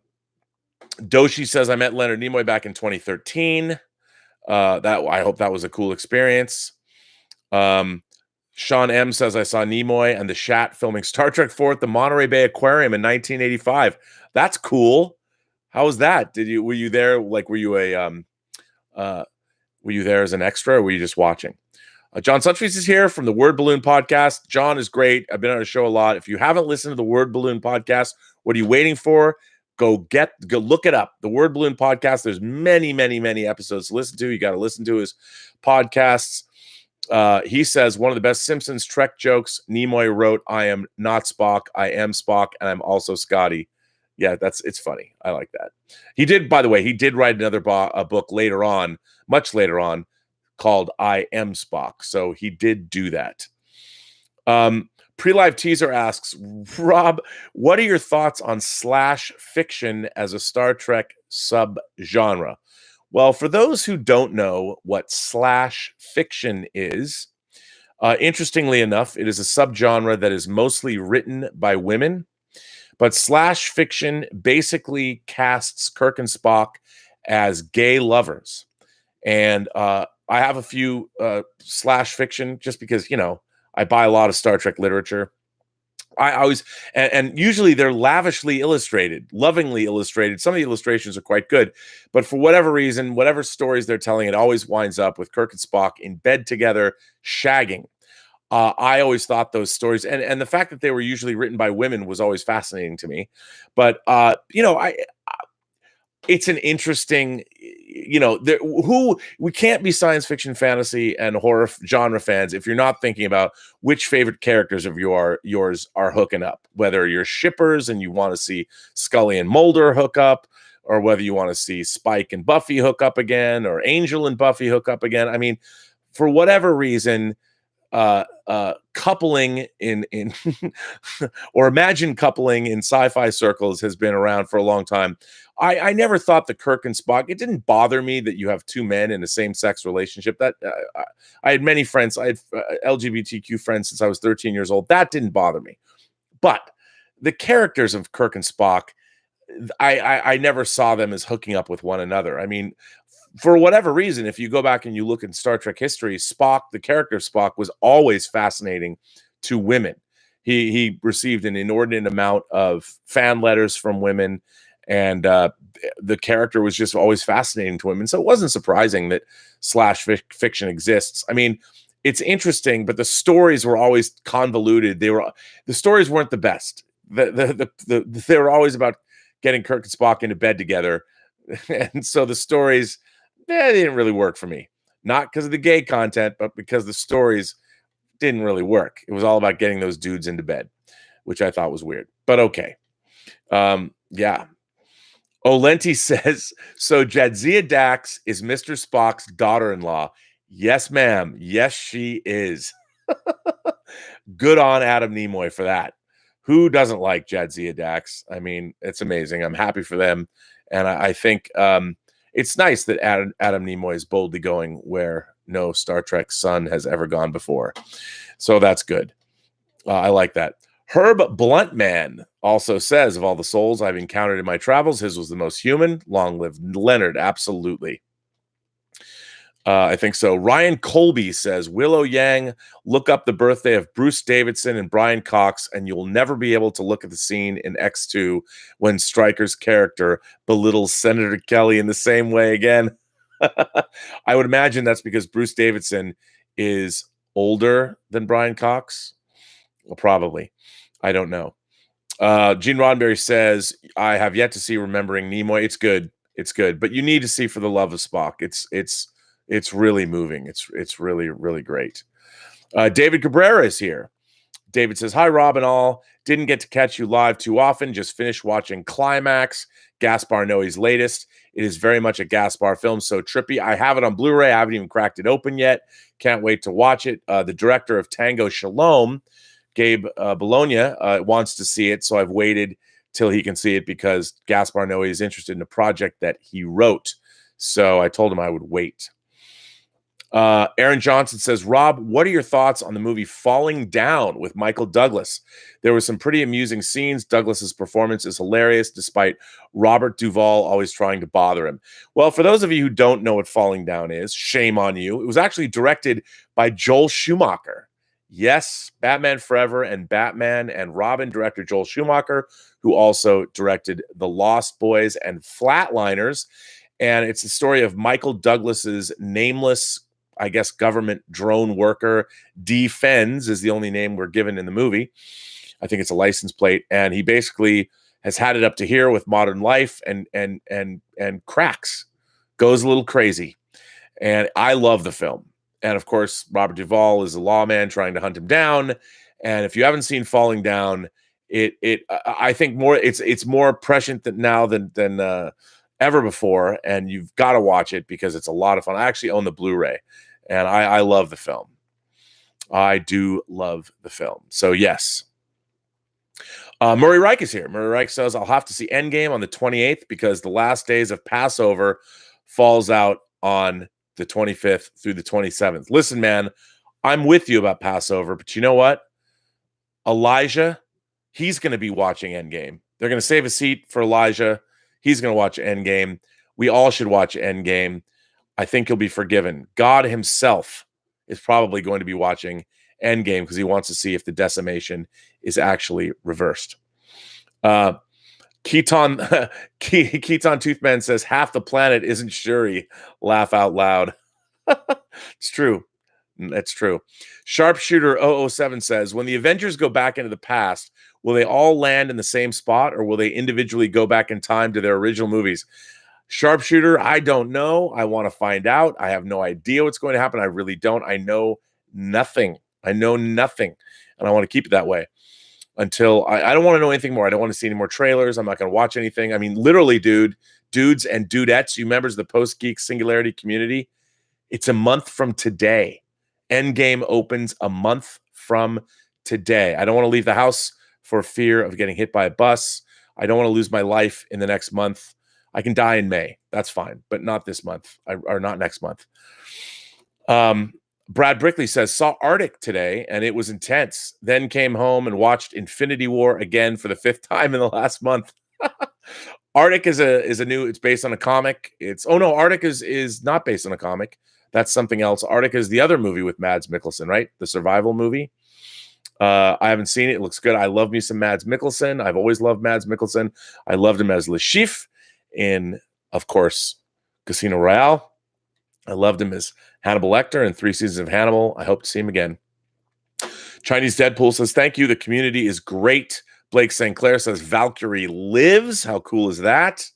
says, I met Leonard Nimoy back in 2013. I hope that was a cool experience. Sean M says, I saw Nimoy and the Shat filming Star Trek 4 at the Monterey Bay Aquarium in 1985. That's cool. How was that? Were you there? Like, were you there as an extra, or were you just watching? John Sutchfield is here from the Word Balloon podcast. John is great. I've been on a show a lot. If you haven't listened to the Word Balloon podcast, what are you waiting for? Go look it up. The Word Balloon podcast. There's many, many, many episodes to listen to. You got to listen to his podcasts. He says one of the best Simpsons Trek jokes Nimoy wrote, I am not Spock, I am Spock, and I'm also Scotty. Yeah, it's funny. I like that. He did, by the way, he did write another book later on, much later on, called I Am Spock. So he did do that. Pre-live teaser asks, Rob, what are your thoughts on slash fiction as a Star Trek subgenre? Well, for those who don't know what slash fiction is, interestingly enough, it is a subgenre that is mostly written by women. But slash fiction basically casts Kirk and Spock as gay lovers. And I have a few slash fiction just because, you know, I buy a lot of Star Trek literature. I always, and usually they're lavishly illustrated, lovingly illustrated. Some of the illustrations are quite good, but for whatever reason, whatever stories they're telling, it always winds up with Kirk and Spock in bed together, shagging. I always thought those stories, and the fact that they were usually written by women was always fascinating to me. But you know, it's an interesting, you know, we can't be science fiction, fantasy, and horror genre fans if you're not thinking about which favorite characters of yours are hooking up, whether you're shippers and you want to see Scully and Mulder hook up, or whether you want to see Spike and Buffy hook up again, or Angel and Buffy hook up again. I mean, for whatever reason, coupling in or imagined coupling in sci-fi circles has been around for a long time. I never thought the Kirk and Spock, it didn't bother me that you have two men in a same-sex relationship. That I had many friends, I had LGBTQ friends since I was 13 years old. That didn't bother me. But the characters of Kirk and Spock, I never saw them as hooking up with one another. I mean, for whatever reason, if you go back and you look in Star Trek history, Spock, the character of Spock, was always fascinating to women. He received an inordinate amount of fan letters from women, and the character was just always fascinating to women. So it wasn't surprising that slash fiction exists. I mean, it's interesting, but the stories were always convoluted. The stories weren't the best. They were always about getting Kirk and Spock into bed together, and so the stories, they didn't really work for me. Not because of the gay content, but because the stories didn't really work. It was all about getting those dudes into bed, which I thought was weird. But okay. Yeah. Olenti says, so Jadzia Dax is Mr. Spock's daughter-in-law. Yes, ma'am. Yes, she is. Good on Adam Nimoy for that. Who doesn't like Jadzia Dax? I mean, it's amazing. I'm happy for them. And I think it's nice that Adam Nimoy is boldly going where no Star Trek son has ever gone before. So that's good. I like that. Herb Bluntman also says, of all the souls I've encountered in my travels, his was the most human. Long live Leonard. Absolutely. I think so. Ryan Colby says, Willow Yang, look up the birthday of Bruce Davidson and Brian Cox, and you'll never be able to look at the scene in X2 when Stryker's character belittles Senator Kelly in the same way again. I would imagine that's because Bruce Davidson is older than Brian Cox. Well, probably. I don't know. Gene Roddenberry says, I have yet to see Remembering Nimoy. It's good. It's good. But you need to see For the Love of Spock. It's really moving. It's really, really great. David Cabrera is here. David says, hi, Rob and all. Didn't get to catch you live too often. Just finished watching Climax, Gaspar Noé's latest. It is very much a Gaspar film, so trippy. I have it on Blu-ray. I haven't even cracked it open yet. Can't wait to watch it. The director of Tango Shalom, Gabe Bologna, wants to see it, so I've waited till he can see it because Gaspar Noé is interested in a project that he wrote. So I told him I would wait. Aaron Johnson says, Rob, what are your thoughts on the movie Falling Down with Michael Douglas? There were some pretty amusing scenes. Douglas's performance is hilarious, despite Robert Duvall always trying to bother him. Well, for those of you who don't know what Falling Down is, shame on you. It was actually directed by Joel Schumacher. Yes, Batman Forever and Batman and Robin director Joel Schumacher, who also directed The Lost Boys and Flatliners. And it's the story of Michael Douglas's nameless, I guess, government drone worker. Defense is the only name we're given in the movie. I think it's a license plate. And he basically has had it up to here with modern life and cracks, goes a little crazy. And I love the film. And of course, Robert Duvall is a lawman trying to hunt him down. And if you haven't seen Falling Down, I think it's more prescient now than ever before. And you've got to watch it because it's a lot of fun. I actually own the Blu-ray, and I love the film. I do love the film. So yes. Murray Reich is here. Murray Reich says, I'll have to see Endgame on the 28th because the last days of Passover falls out on the 25th through the 27th. Listen, man, I'm with you about Passover, but you know what? Elijah, he's going to be watching Endgame. They're going to save a seat for Elijah. He's going to watch Endgame. We all should watch Endgame. I think he'll be forgiven. God himself is probably going to be watching Endgame because he wants to see if the decimation is actually reversed. Keaton Toothman says, half the planet isn't Shuri. Laugh out loud. It's true. That's true. Sharpshooter 007 says, when the Avengers go back into the past, will they all land in the same spot or will they individually go back in time to their original movies? Sharpshooter, I don't know. I want to find out. I have no idea what's going to happen. I really don't. I know nothing. And I want to keep it that way until I don't want to know anything more. I don't want to see any more trailers. I'm not going to watch anything. I mean, literally, dudes and dudettes, you members of the Post-Geek Singularity community, it's a month from today. Endgame opens a month from today. I don't want to leave the house for fear of getting hit by a bus. I don't want to lose my life in the next month. I can die in May. That's fine, but not this month or not next month. Brad Brickley says, saw Arctic today and it was intense. Then came home and watched Infinity War again for the 5th time in the last month. Arctic is a new, it's based on a comic. Arctic is not based on a comic. That's something else. Arctic is the other movie with Mads Mikkelsen, right? The survival movie. I haven't seen it. It looks good. I love me some Mads Mikkelsen. I've always loved Mads Mikkelsen. I loved him as Le Chiffre in, of course, Casino Royale. I loved him as Hannibal Lecter in 3 seasons of Hannibal. I hope to see him again. Chinese Deadpool says, thank you. The community is great. Blake St. Clair says, Valkyrie lives. How cool is that?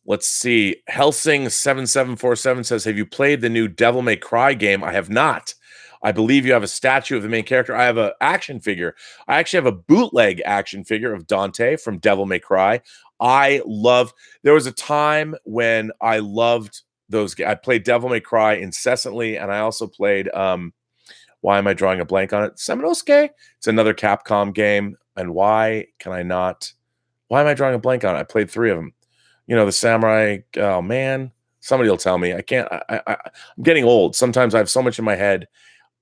Let's see. Helsing7747 says, have you played the new Devil May Cry game? I have not. I believe you have a statue of the main character. I have an action figure. I actually have a bootleg action figure of Dante from Devil May Cry. There was a time when I loved those. I played Devil May Cry incessantly, and I also played, why am I drawing a blank on it? Seminosuke? It's another Capcom game, and why am I drawing a blank on it? I played 3 of them. You know, the samurai, oh man, somebody will tell me. I can't, I'm getting old. Sometimes I have so much in my head,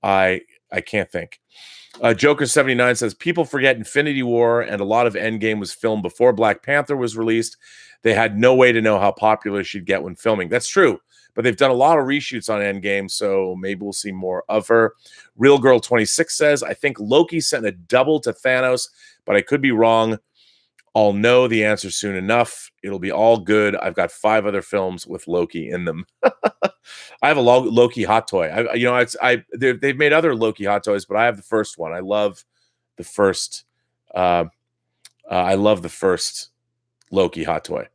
I can't think. Joker79 says, people forget Infinity War and a lot of Endgame was filmed before Black Panther was released. They had no way to know how popular she'd get when filming. That's true, but they've done a lot of reshoots on Endgame, so maybe we'll see more of her. Real Girl 26 says, I think Loki sent a double to Thanos, but I could be wrong. I'll know the answer soon enough. It'll be all good. I've got 5 other films with Loki in them. I have a Loki hot toy. They've made other Loki hot toys, but I have the first one. I love the first. I love the first Loki hot toy.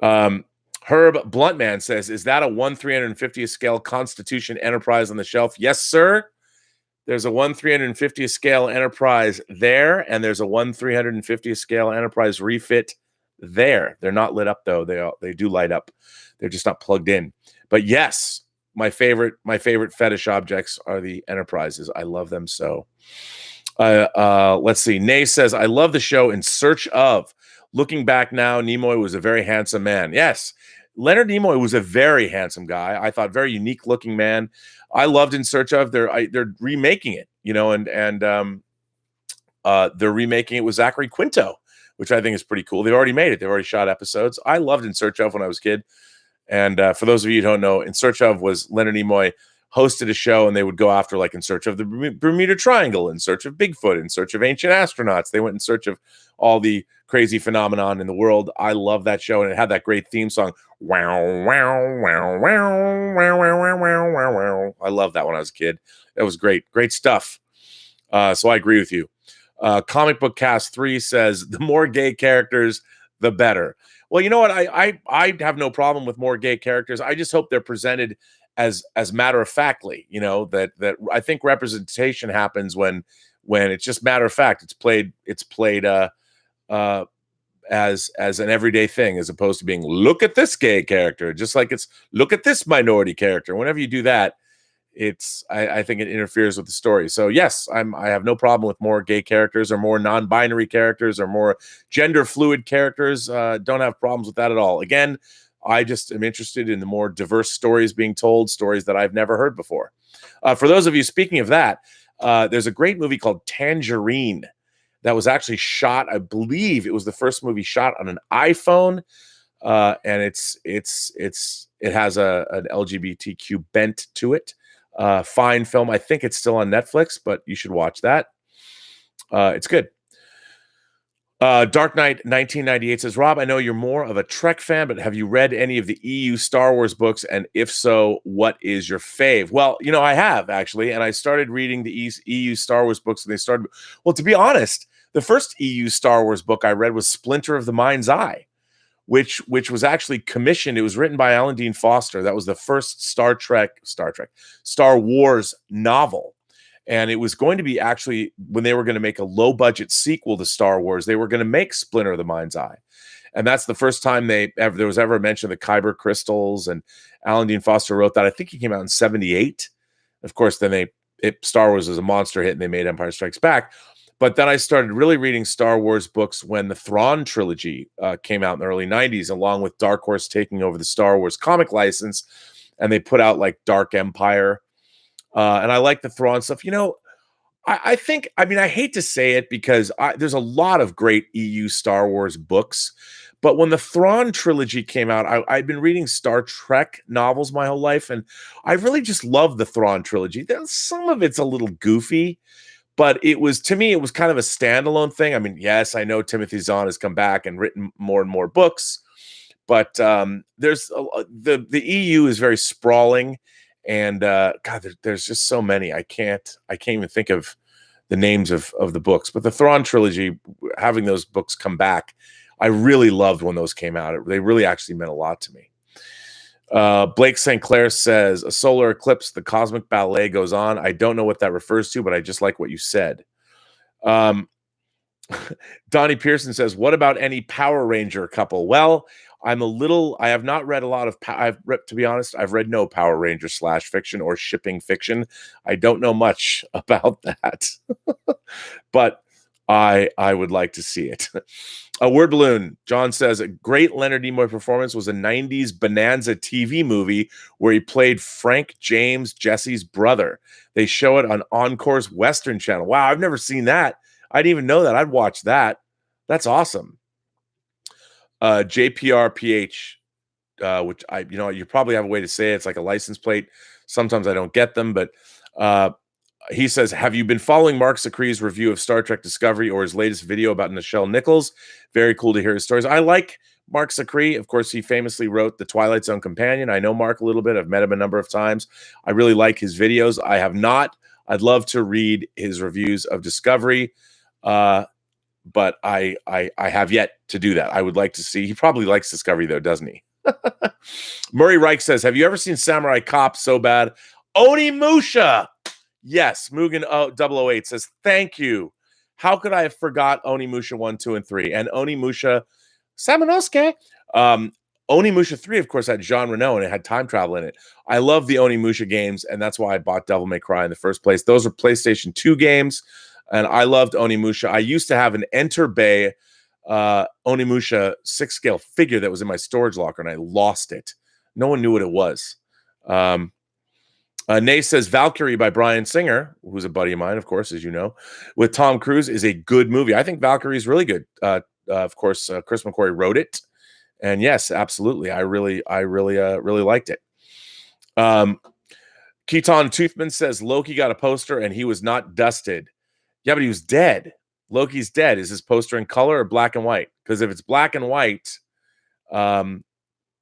Herb Bluntman says, "Is that a 1/350th scale Constitution Enterprise on the shelf?" Yes, sir. There's a 1/350th scale Enterprise there, and there's a 1/350th scale Enterprise refit there. They're not lit up though. They do light up. They're just not plugged in. But yes, my favorite fetish objects are the Enterprises. I love them so. Let's see. Nay says, I love the show In Search Of. Looking back now, Nimoy was a very handsome man. Yes, Leonard Nimoy was a very handsome guy. I thought very unique looking man. I loved In Search Of. They're remaking it, you know, and they're remaking it with Zachary Quinto, which I think is pretty cool. They've already made it. They've already shot episodes. I loved In Search Of when I was a kid. And for those of you who don't know, In Search Of was Leonard Nimoy hosted a show, and they would go after, like, In Search of the Bermuda Triangle, In Search of Bigfoot, In Search of ancient astronauts. They went in search of all the crazy phenomenon in the world. I love that show, and it had that great theme song. Wow, wow, wow, wow, wow, wow, wow, wow, wow, wow. I loved that when I was a kid. That was great. Great stuff. So I agree with you. Comic Book Cast 3 says, the more gay characters, the better. Well, you know what? I have no problem with more gay characters. I just hope they're presented as matter of factly, you know, that I think representation happens when it's just matter of fact. It's played as an everyday thing, as opposed to being, look at this gay character, just like it's look at this minority character. Whenever you do that, I think it interferes with the story. So yes, I have no problem with more gay characters or more non-binary characters or more gender fluid characters. Don't have problems with that at all. Again, I just am interested in the more diverse stories being told, stories that I've never heard before. For those of you, speaking of that, there's a great movie called Tangerine that was actually shot. I believe it was the first movie shot on an iPhone, and it has an LGBTQ bent to it. Fine film. I think it's still on Netflix, but you should watch that. It's good. Dark Knight 1998 says, Rob, I know you're more of a Trek fan, but have you read any of the EU Star Wars books? And if so, what is your fave? Well, you know, I have actually, and I started reading the EU Star Wars books, and they started. Well, to be honest, the first EU Star Wars book I read was Splinter of the Mind's Eye, which was actually commissioned. It was written by Alan Dean Foster. That was the first Star Wars novel. And it was going to be actually, when they were going to make a low budget sequel to Star Wars, they were going to make Splinter of the Mind's Eye. And that's the first time there was ever a mention of the Kyber crystals. And Alan Dean Foster wrote that. I think he came out in 78. Of course, then Star Wars was a monster hit and they made Empire Strikes Back. But then I started really reading Star Wars books when the Thrawn trilogy came out in the early 90s, along with Dark Horse taking over the Star Wars comic license. And they put out like Dark Empire. And I like the Thrawn stuff. You know, I think, I mean, I hate to say it because there's a lot of great EU Star Wars books. But when the Thrawn trilogy came out, I'd been reading Star Trek novels my whole life. And I really just love the Thrawn trilogy. Some of it's a little goofy. But to me, it was kind of a standalone thing. I mean, yes, I know Timothy Zahn has come back and written more and more books, but there's the EU is very sprawling, and God, there's just so many. I can't even think of the names of the books. But the Thrawn trilogy, having those books come back, I really loved when those came out. They really actually meant a lot to me. Blake St. Clair says, a solar eclipse, the cosmic ballet goes on. I don't know what that refers to, but I just like what you said. Donnie Pearson says, what about any Power Ranger couple? Well, I have not read a lot of, to be honest, I've read no Power Ranger / fiction or shipping fiction. I don't know much about that, but I would like to see it. A word balloon. John says a great Leonard Nimoy performance was a 90s Bonanza TV movie where he played Frank James, Jesse's brother. They show it on Encore's Western Channel. Wow, I've never seen that. I didn't even know that. I'd watch that. That's awesome. JPRPH, which you probably have a way to say it. It's like a license plate. Sometimes I don't get them, but he says, have you been following Mark Zakri's review of Star Trek Discovery or his latest video about Nichelle Nichols? Very cool to hear his stories. I like Mark Zakri. Of course, he famously wrote The Twilight Zone Companion. I know Mark a little bit. I've met him a number of times. I really like his videos. I have not. I'd love to read his reviews of Discovery, but I have yet to do that. I would like to see. He probably likes Discovery, though, doesn't he? Murray Reich says, have you ever seen Samurai Cop so bad? Onimusha! Yes, Mugen 008 says, thank you. How could I have forgot Onimusha 1, 2, and 3? And Onimusha Samanosuke. Onimusha 3, of course, had Jean Reno, and it had time travel in it. I love the Onimusha games, and that's why I bought Devil May Cry in the first place. Those are PlayStation 2 games, and I loved Onimusha. I used to have an Enter Bay Onimusha 6-scale figure that was in my storage locker, and I lost it. No one knew what it was. Nay says Valkyrie by Bryan Singer, who's a buddy of mine, of course, as you know, with Tom Cruise is a good movie. I think Valkyrie is really good. Of course, Chris McQuarrie wrote it, and yes, absolutely, I really liked it. Keaton Toothman says Loki got a poster and he was not dusted. Yeah, but he was dead. Loki's dead. Is his poster in color or black and white? Because if it's black and white,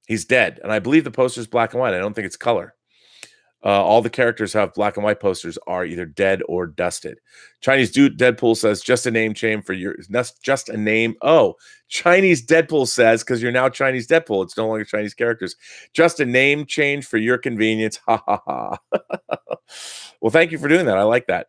he's dead, and I believe the poster is black and white. I don't think it's color. All the characters have black and white posters are either dead or dusted. Chinese dude Deadpool says just a name change for your. That's just a name. Oh, Chinese Deadpool says because you're now Chinese Deadpool. It's no longer Chinese characters. Just a name change for your convenience. Ha ha ha. Well, thank you for doing that. I like that.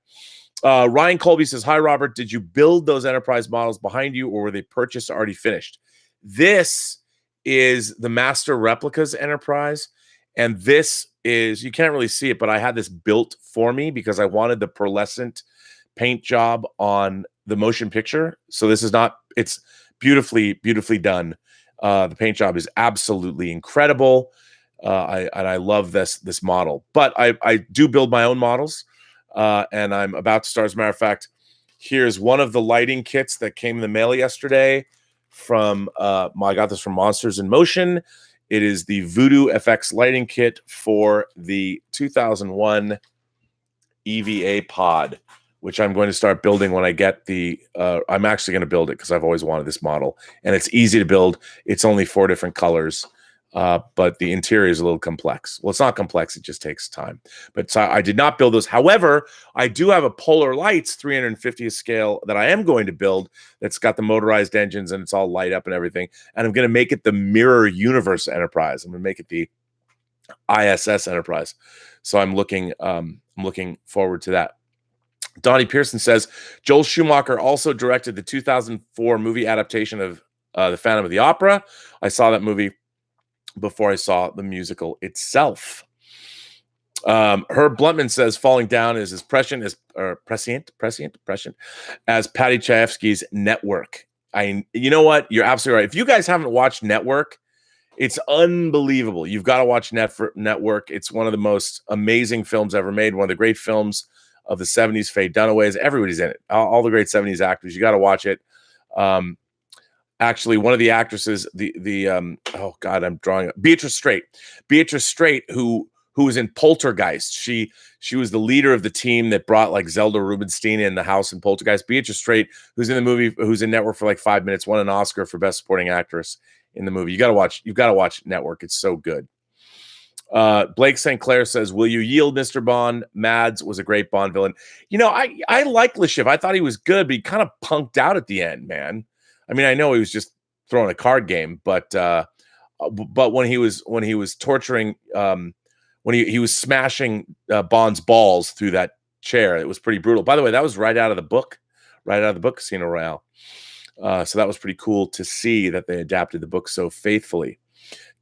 Ryan Colby says, hi, Robert. Did you build those Enterprise models behind you or were they purchased already finished? This is the Master Replicas Enterprise. And this is, you can't really see it, but I had this built for me because I wanted the pearlescent paint job on the motion picture. So this is not, it's beautifully done. The paint job is absolutely incredible. I love this model, but I do build my own models. And I'm about to start. As a matter of fact, here's one of the lighting kits that came in the mail yesterday from, I got this from Monsters in Motion. It is the Voodoo FX lighting kit for the 2001 EVA pod, which I'm going to start building when I get the, I'm actually going to build it because I've always wanted this model. And it's easy to build. It's only 4 different colors, but the interior is a little complex. Well, it's not complex. It just takes time. But so I did not build those. However, I do have a Polar Lights 350th scale that I am going to build that's got the motorized engines and it's all light up and everything. And I'm going to make it the Mirror Universe Enterprise. I'm going to make it the ISS Enterprise. So I'm looking forward to that. Donnie Pearson says Joel Schumacher also directed the 2004 movie adaptation of The Phantom of the Opera. I saw that movie before I saw the musical itself. Herb Bluntman says Falling Down is as prescient as Patty Chayefsky's Network. You know what? You're absolutely right. If you guys haven't watched Network, it's unbelievable. You've got to watch Network. It's one of the most amazing films ever made. One of the great films of the 70s. Faye Dunaway's. Everybody's in it. All the great 70s actors. You got to watch it. Actually, one of the actresses, oh God, I'm drawing Beatrice Straight, who was in Poltergeist. She was the leader of the team that brought like Zelda Rubinstein in the house in Poltergeist. Beatrice Straight, who's in the movie, who's in Network for like 5 minutes, won an Oscar for Best Supporting Actress in the movie. You've got to watch Network. It's so good. Blake St. Clair says, will you yield, Mr. Bond? Mads was a great Bond villain. You know, I like Le Chiffre. I thought he was good, but he kind of punked out at the end, man. I mean, I know he was just throwing a card game, but when he was torturing, when he was smashing Bond's balls through that chair, it was pretty brutal. By the way, that was right out of the book, Casino Royale. So that was pretty cool to see that they adapted the book so faithfully.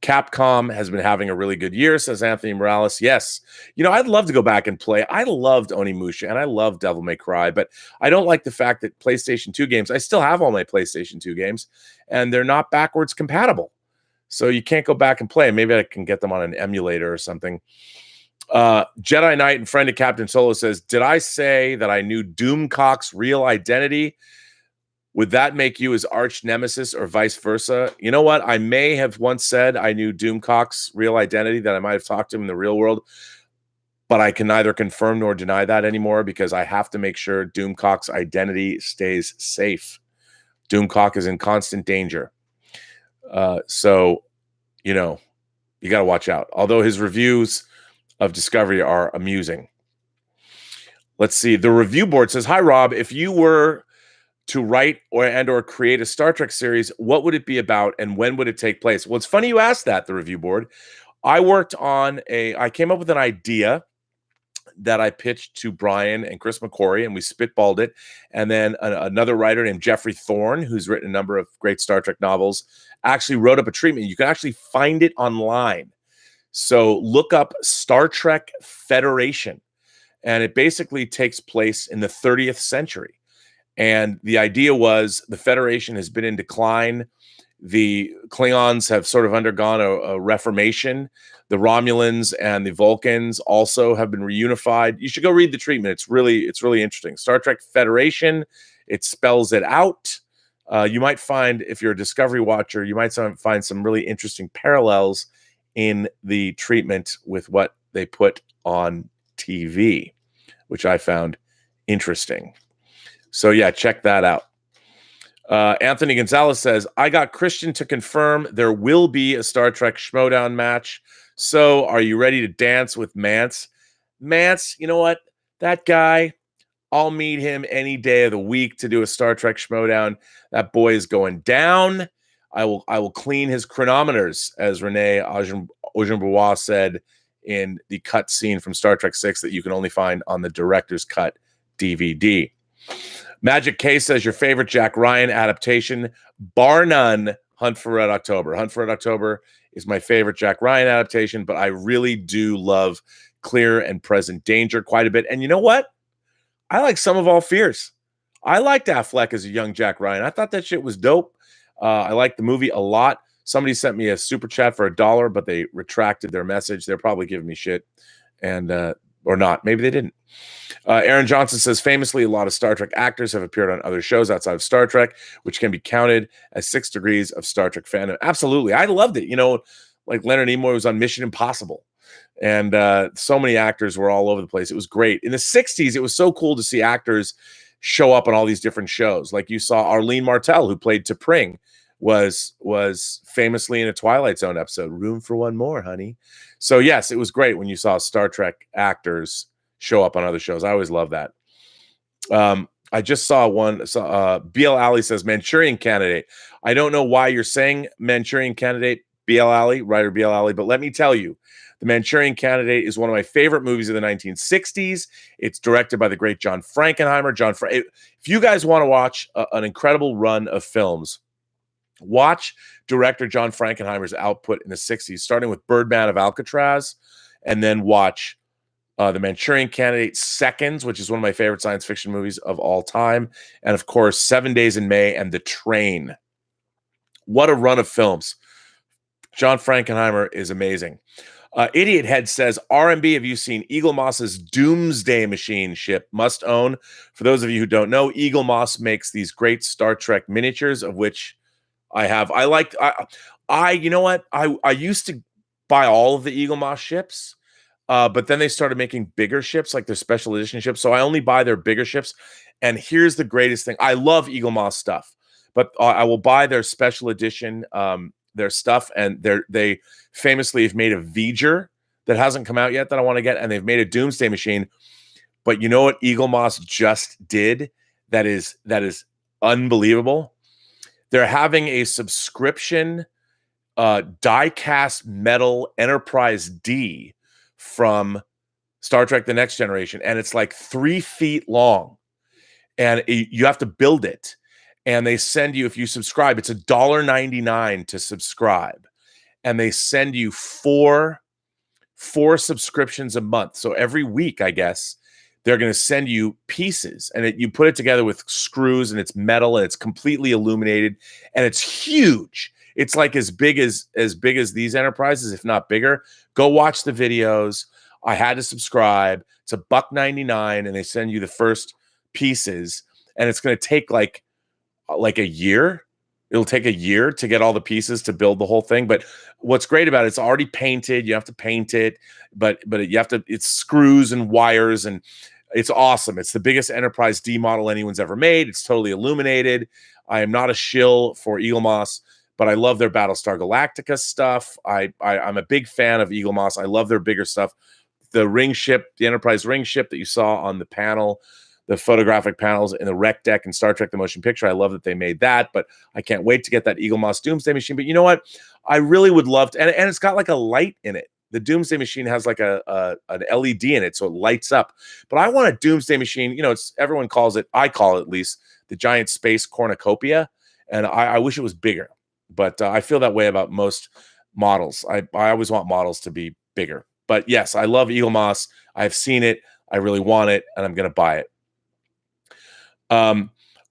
Capcom has been having a really good year, says Anthony Morales. Yes. You know, I'd love to go back and play. I loved Onimusha and I love Devil May Cry, but I don't like the fact that PlayStation 2 games, I still have all my PlayStation 2 games, and they're not backwards compatible. So you can't go back and play. Maybe I can get them on an emulator or something. Jedi Knight and friend of Captain Solo says, did I say that I knew Doomcock's real identity? Would that make you his arch nemesis or vice versa? You know what? I may have once said I knew Doomcock's real identity, that I might have talked to him in the real world, but I can neither confirm nor deny that anymore because I have to make sure Doomcock's identity stays safe. Doomcock is in constant danger. So, you know, you got to watch out. Although his reviews of Discovery are amusing. Let's see. The review board says, hi, Rob. If you were to write or create a Star Trek series, what would it be about and when would it take place? Well, it's funny you asked that, the review board. I came up with an idea that I pitched to Brian and Chris McCory, and we spitballed it. And then another writer named Jeffrey Thorne, who's written a number of great Star Trek novels, actually wrote up a treatment. You can actually find it online. So look up Star Trek Federation, and it basically takes place in the 30th century. And the idea was the Federation has been in decline. The Klingons have sort of undergone a reformation. The Romulans and the Vulcans also have been reunified. You should go read the treatment. It's really interesting. Star Trek Federation, it spells it out. You might find, if you're a Discovery watcher, you might find some really interesting parallels in the treatment with what they put on TV, which I found interesting. So yeah, check that out. Anthony Gonzalez says, I got Christian to confirm there will be a Star Trek Schmodown match. So are you ready to dance with Mance? Mance, you know what? That guy, I'll meet him any day of the week to do a Star Trek Schmodown. That boy is going down. I will clean his chronometers, as Renee Augenbois said in the cut scene from Star Trek 6 that you can only find on the director's cut DVD. Magic K says your favorite Jack Ryan adaptation, bar none, Hunt for Red October. Hunt for Red October is my favorite Jack Ryan adaptation, but I really do love Clear and Present Danger quite a bit. And you know what? I like Sum of All Fears. I liked Affleck as a young Jack Ryan. I thought that shit was dope. I liked the movie a lot. Somebody sent me a super chat for $1, but they retracted their message. They're probably giving me shit, and or not. Maybe they didn't. Aaron Johnson says, famously, a lot of Star Trek actors have appeared on other shows outside of Star Trek, which can be counted as 6 degrees of Star Trek fandom. Absolutely. I loved it. You know, like Leonard Nimoy was on Mission Impossible. And so many actors were all over the place. It was great. In the 60s, it was so cool to see actors show up on all these different shows. Like you saw Arlene Martel, who played T'Pring, was famously in a Twilight Zone episode. Room for one more, honey. So yes, it was great when you saw Star Trek actors show up on other shows. I always love that. I just saw one. BL Alley says Manchurian Candidate. I don't know why you're saying Manchurian Candidate, BL Alley, writer BL Alley, but let me tell you, The Manchurian Candidate is one of my favorite movies of the 1960s. It's directed by the great John Frankenheimer. If you guys want to watch an incredible run of films Watch director John Frankenheimer's output in the 60s, starting with Birdman of Alcatraz, and then watch The Manchurian Candidate, Seconds, which is one of my favorite science fiction movies of all time, and of course, 7 Days in May and The Train. What a run of films. John Frankenheimer is amazing. Idiot Head says, RMB, have you seen Eagle Moss's Doomsday Machine ship? Must own. For those of you who don't know, Eagle Moss makes these great Star Trek miniatures, of which I have. You know what? I used to buy all of the Eagle Moss ships, but then they started making bigger ships, like their special edition ships. So I only buy their bigger ships. And here's the greatest thing. I love Eagle Moss stuff, but I will buy their special edition their stuff, and they famously have made a V'ger that hasn't come out yet that I want to get, and they've made a Doomsday Machine. But you know what Eagle Moss just did that is unbelievable? They're having a subscription die-cast metal Enterprise D from Star Trek The Next Generation, and it's like 3 feet long, and you have to build it. And they send you, if you subscribe, it's $1.99 to subscribe. And they send you four subscriptions a month. So every week, I guess, they're going to send you pieces. And you put it together with screws, and it's metal, and it's completely illuminated. And it's huge. It's like as big as these Enterprises, if not bigger. Go watch the videos. I had to subscribe. It's $1.99, and they send you the first pieces. And it's going to take like a year. It'll take a year to get all the pieces to build the whole thing. But what's great about it, it's already painted. You have to paint it, but it's screws and wires, and it's awesome. It's the biggest Enterprise D model anyone's ever made. It's totally illuminated. I am not a shill for Eagle Moss, but I love their Battlestar Galactica stuff. I'm a big fan of Eagle Moss. I love their bigger stuff. The ring ship, the Enterprise ring ship that you saw on the panel, the photographic panels in the rec deck and Star Trek The Motion Picture. I love that they made that, but I can't wait to get that Eagle Moss Doomsday Machine. But you know what? I really would love to, and it's got like a light in it. The Doomsday Machine has like an LED in it, so it lights up. But I want a Doomsday Machine. You know, everyone calls it, I call it at least, the giant space cornucopia, and I wish it was bigger. But I feel that way about most models. I always want models to be bigger. But yes, I love Eagle Moss. I've seen it. I really want it, and I'm going to buy it.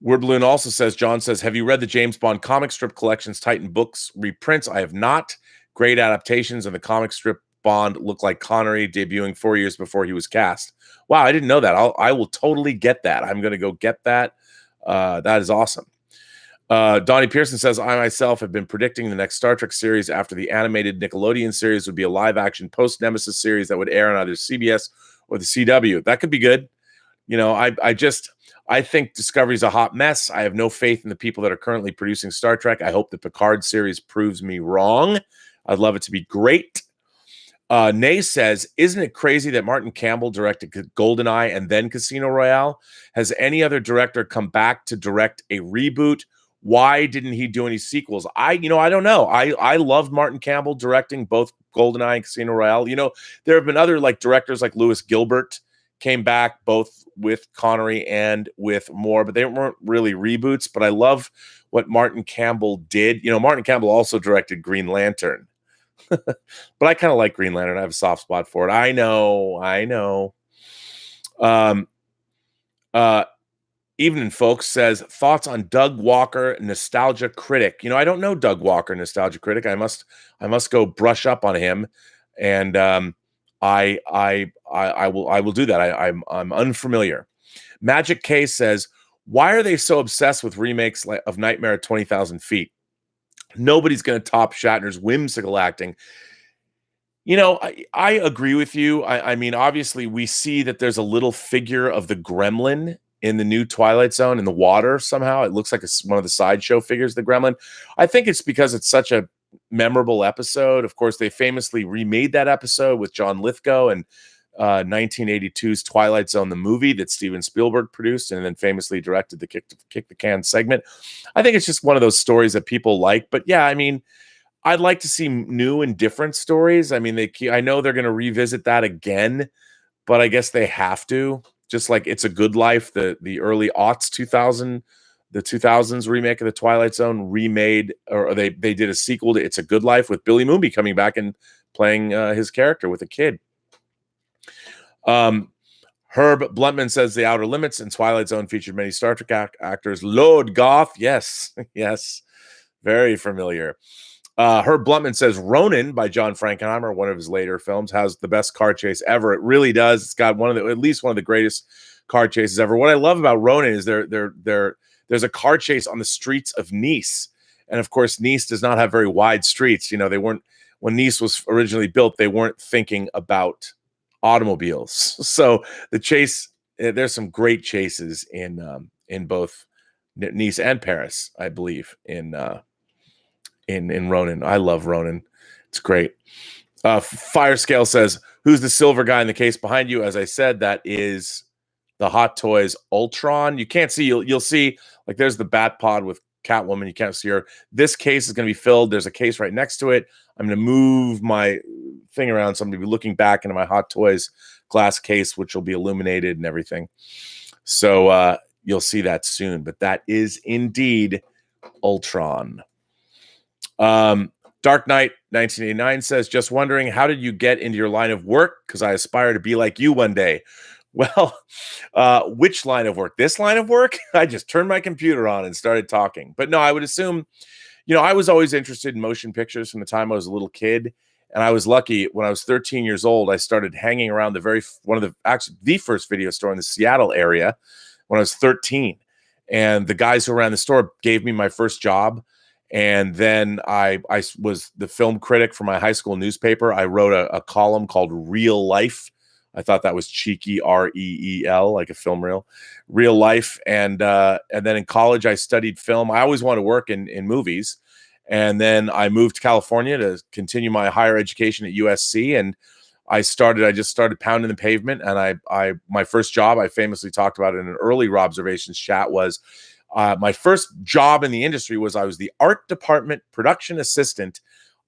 Word Balloon also says, John says, have you read the James Bond comic strip collections Titan Books reprints? I have not. Great adaptations, and the comic strip Bond looked like Connery debuting 4 years before he was cast. Wow, I didn't know that. I will totally get that. I'm going to go get that. That is awesome. Donnie Pearson says, I myself have been predicting the next Star Trek series after the animated Nickelodeon series would be a live-action post-Nemesis series that would air on either CBS or the CW. That could be good. You know, I think Discovery's a hot mess. I have no faith in the people that are currently producing Star Trek. I hope the Picard series proves me wrong. I'd love it to be great. Nay says, isn't it crazy that Martin Campbell directed GoldenEye and then Casino Royale? Has any other director come back to direct a reboot? Why didn't he do any sequels? I don't know. I loved Martin Campbell directing both GoldenEye and Casino Royale. You know, there have been other like directors like Lewis Gilbert came back both with Connery and with Moore, but they weren't really reboots. But I love what Martin Campbell did. You know, Martin Campbell also directed Green Lantern. But I kind of like Green Lantern. I have a soft spot for it. I know. Evening Folks says, thoughts on Doug Walker, Nostalgia Critic. You know, I don't know Doug Walker, Nostalgia Critic. I must go brush up on him, and I will do that. I'm unfamiliar. Magic K says, why are they so obsessed with remakes of Nightmare at 20,000 Feet? Nobody's going to top Shatner's whimsical acting. You know, I agree with you. I mean, obviously, we see that there's a little figure of the gremlin in the new Twilight Zone in the water somehow. It looks like one of the sideshow figures, the gremlin. I think it's because it's such a memorable episode. Of course, they famously remade that episode with John Lithgow and 1982's Twilight Zone, the movie that Steven Spielberg produced and then famously directed the Kick the Can segment. I think it's just one of those stories that people like. But yeah, I mean, I'd like to see new and different stories. I mean, I know they're going to revisit that again, but I guess they have to. Just like It's a Good Life, the early aughts 2000, the 2000s remake of the Twilight Zone, remade, or they did a sequel to It's a Good Life with Billy Mooney coming back and playing his character with a kid. Herb Bluntman says The Outer Limits and Twilight Zone featured many Star Trek actors. Lord Goth, yes, yes, very familiar. Herb Bluntman says Ronin by John Frankenheimer, one of his later films, has the best car chase ever. It really does. It's got at least one of the greatest car chases ever. What I love about Ronin is there's a car chase on the streets of Nice, and of course Nice does not have very wide streets. You know, they weren't, when Nice was originally built, they weren't thinking about automobiles. So the chase, there's some great chases in both Nice and Paris, I believe, in Ronin. I love Ronin. It's great. Firescale says, who's the silver guy in the case behind you? As I said, that is the Hot Toys Ultron. You can't see, you'll see, like, there's the Bat Pod with Catwoman. You can't see her. This case is going to be filled. There's a case right next to it. I'm going to move my thing around, so I'm going to be looking back into my Hot Toys glass case, which will be illuminated and everything. So you'll see that soon. But that is indeed Ultron. Dark Knight 1989 says, just wondering, how did you get into your line of work? Because I aspire to be like you one day. Well, which line of work? This line of work? I just turned my computer on and started talking. But no, I would assume, you know, I was always interested in motion pictures from the time I was a little kid. And I was lucky when I was 13 years old, I started hanging around the first video store in the Seattle area when I was 13. And the guys who ran the store gave me my first job. And then I was the film critic for my high school newspaper. I wrote a column called Real Life. I thought that was cheeky, REEL, like a film reel, Real Life. And then in college, I studied film. I always wanted to work in movies. And then I moved to California to continue my higher education at USC. And I just started pounding the pavement. And my first job, I famously talked about in an early Robservations chat, was my first job in the industry was I was the art department production assistant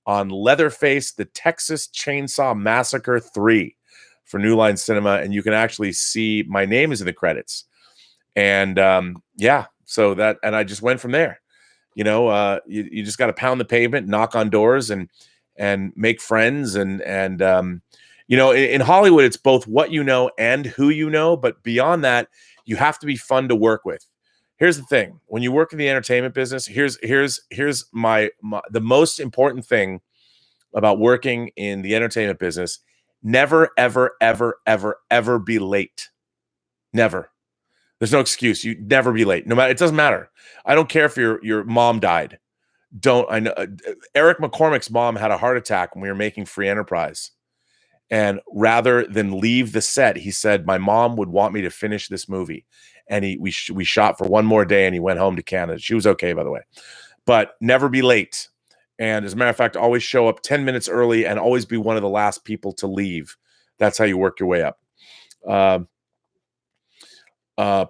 on Leatherface, the Texas Chainsaw Massacre 3 for New Line Cinema. And you can actually see my name is in the credits. And so that, and I just went from there. You know, you just got to pound the pavement, knock on doors, and make friends. And you know, in Hollywood, it's both what you know and who you know. But beyond that, you have to be fun to work with. Here's the thing: when you work in the entertainment business, here's the most important thing about working in the entertainment business: never, ever, ever, ever, ever be late. Never. There's no excuse. You never be late. No matter, it doesn't matter. I don't care if your mom died. I know Eric McCormack's mom had a heart attack when we were making Free Enterprise. And rather than leave the set, he said, my mom would want me to finish this movie. And we shot for one more day, and he went home to Canada. She was okay, by the way. But never be late. And as a matter of fact, always show up 10 minutes early and always be one of the last people to leave. That's how you work your way up.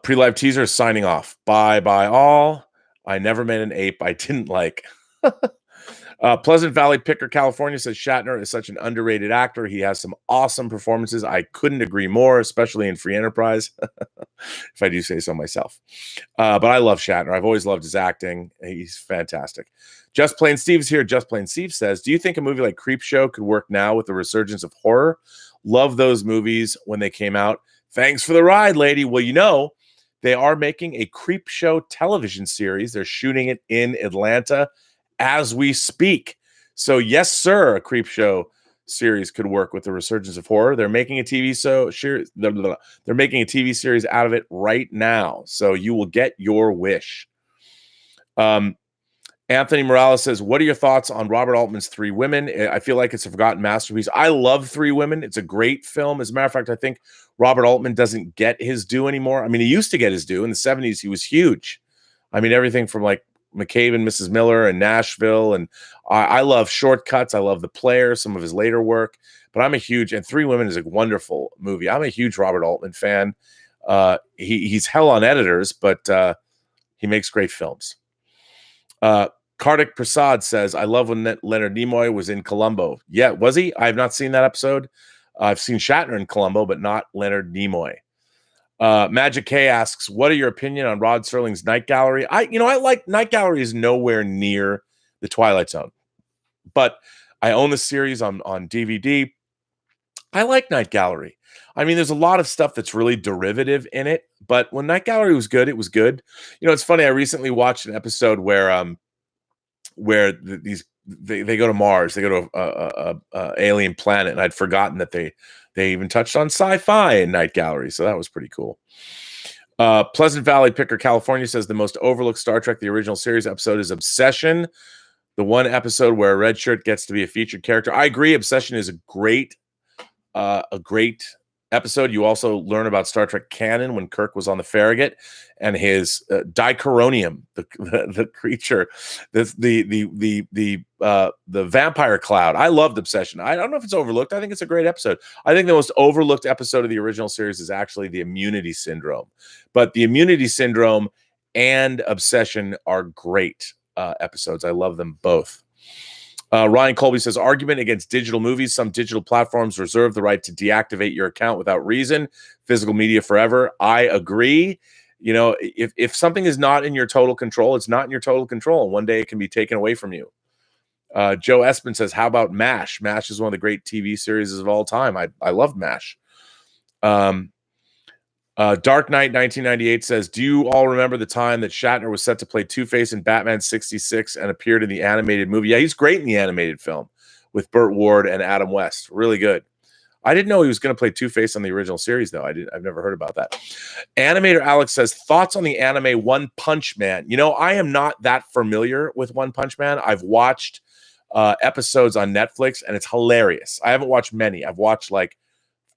Pre-live teaser is signing off. Bye all. I never met an ape I didn't like. Pleasant Valley Picker, California says Shatner is such an underrated actor. He has some awesome performances. I couldn't agree more, especially in Free Enterprise, if I do say so myself. But I love Shatner. I've always loved his acting. He's fantastic. Just Plain Steve's here. Just Plain Steve says, do you think a movie like Creepshow could work now with the resurgence of horror? Love those movies when they came out. Thanks for the ride, lady. Well, you know, they are making a Creepshow television series. They're shooting it in Atlanta as we speak. So yes, sir, a Creepshow series could work with the resurgence of horror. They're making a TV series. They're making a TV series out of it right now. So you will get your wish. Anthony Morales says, what are your thoughts on Robert Altman's Three Women? I feel like it's a forgotten masterpiece. I love Three Women. It's a great film. As a matter of fact, I think Robert Altman doesn't get his due anymore. I mean, he used to get his due. In the 70s, he was huge. I mean, everything from like McCabe and Mrs. Miller and Nashville. And I love Shortcuts. I love The Player, some of his later work. But and Three Women is a wonderful movie. I'm a huge Robert Altman fan. He's hell on editors, but he makes great films. Kartik Prasad says, I love when Leonard Nimoy was in Columbo. Yeah, was he? I have not seen that episode. I've seen Shatner in Columbo, but not Leonard Nimoy. Magic K asks, what are your opinion on Rod Serling's Night Gallery? I like Night Gallery is nowhere near the Twilight Zone, but I own the series on DVD. I like Night Gallery. I mean, there's a lot of stuff that's really derivative in it, but when Night Gallery was good, it was good. It's funny. I recently watched an episode where they go to Mars, they go to a alien planet, and I'd forgotten that they even touched on sci-fi in Night Gallery, so that was pretty cool. Pleasant Valley Picker, California says the most overlooked Star Trek the original series episode is Obsession, the one episode where a red shirt gets to be a featured character. I agree. Obsession is a great episode. You also learn about Star Trek canon when Kirk was on the Farragut and his dichoronium, the creature, the vampire cloud. I loved Obsession. I don't know if it's overlooked. I think it's a great episode. I think the most overlooked episode of the original series is actually the Immunity Syndrome. But the Immunity Syndrome and Obsession are great episodes. I love them both. Ryan Colby says, argument against digital movies. Some digital platforms reserve the right to deactivate your account without reason. Physical media forever. I agree. If something is not in your total control, it's not in your total control. And one day it can be taken away from you. Joe Espin says, how about MASH? MASH is one of the great TV series of all time. I love MASH. Dark Knight 1998 says, do you all remember the time that Shatner was set to play Two-Face in Batman 66 and appeared in the animated movie? Yeah, he's great in the animated film with Burt Ward and Adam West. Really good. I didn't know he was going to play Two-Face on the original series, though. I've never heard about that. Animator Alex says, thoughts on the anime One Punch Man? I am not that familiar with One Punch Man. I've watched episodes on Netflix, and it's hilarious. I haven't watched many. I've watched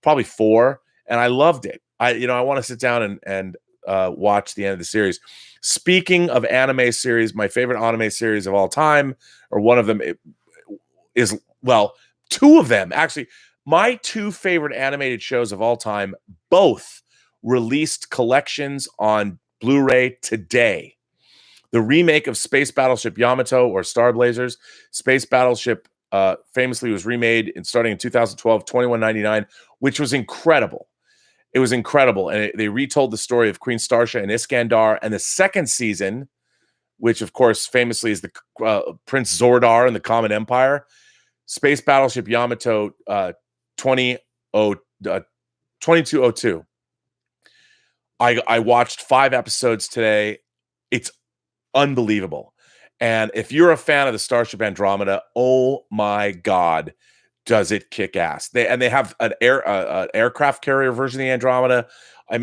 probably 4, and I loved it. I want to sit down and watch the end of the series. Speaking of anime series, my favorite anime series of all time, or one of them, is, well, 2 of them. Actually, my 2 favorite animated shows of all time, both released collections on Blu-ray today. The remake of Space Battleship Yamato, or Star Blazers. Space Battleship famously was remade starting in 2012, $21.99, which was incredible. It was incredible. And they retold the story of Queen Starsha and Iskandar. And the second season, which, of course, famously is the Prince Zordar and the Common Empire, Space Battleship Yamato 2202. I watched 5 episodes today. It's unbelievable. And if you're a fan of the Starship Andromeda, oh my God, does it kick ass. They have an aircraft carrier version of the Andromeda. I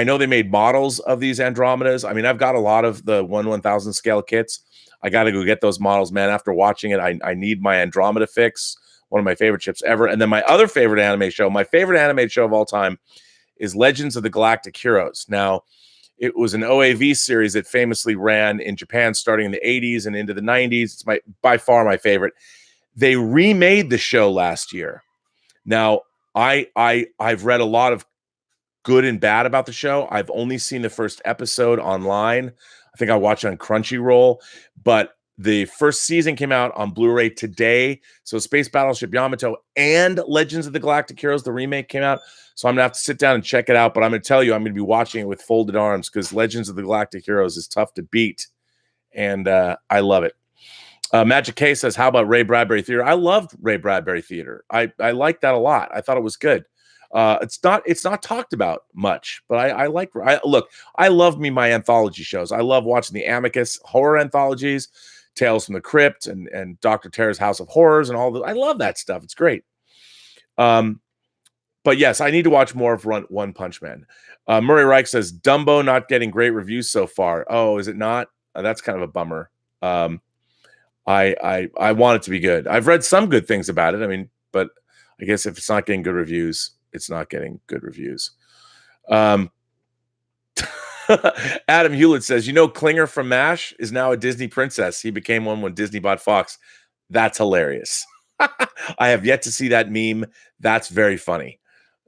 know they made models of these Andromedas. I mean, I've got a lot of the 1/1000 scale kits. I got to go get those models, man. After watching it, I need my Andromeda fix, one of my favorite ships ever. And then my other favorite anime show, my favorite animated show of all time, is Legends of the Galactic Heroes. Now, it was an OAV series that famously ran in Japan starting in the 80s and into the 90s. It's by far my favorite. They remade the show last year. Now, I've read a lot of good and bad about the show. I've only seen the first episode online. I think I watched it on Crunchyroll, but the first season came out on Blu-ray today. So Space Battleship Yamato and Legends of the Galactic Heroes, the remake, came out. So I'm going to have to sit down and check it out. But I'm going to tell you, I'm going to be watching it with folded arms because Legends of the Galactic Heroes is tough to beat. And I love it. Magic K says, how about Ray Bradbury Theater? I loved Ray Bradbury Theater. I liked that a lot. I thought it was good. It's not talked about much, but I love me my anthology shows. I love watching the Amicus horror anthologies, Tales from the Crypt and Dr. Terror's House of Horrors and all that. I love that stuff. It's great. But yes, I need to watch more of One Punch Man. Murray Reich says, Dumbo not getting great reviews so far. Oh, is it not? That's kind of a bummer. I want it to be good. I've read some good things about it. I mean, but I guess if it's not getting good reviews, it's not getting good reviews. Adam Hewlett says, Klinger from MASH is now a Disney princess. He became one when Disney bought Fox. That's hilarious. I have yet to see that meme. That's very funny.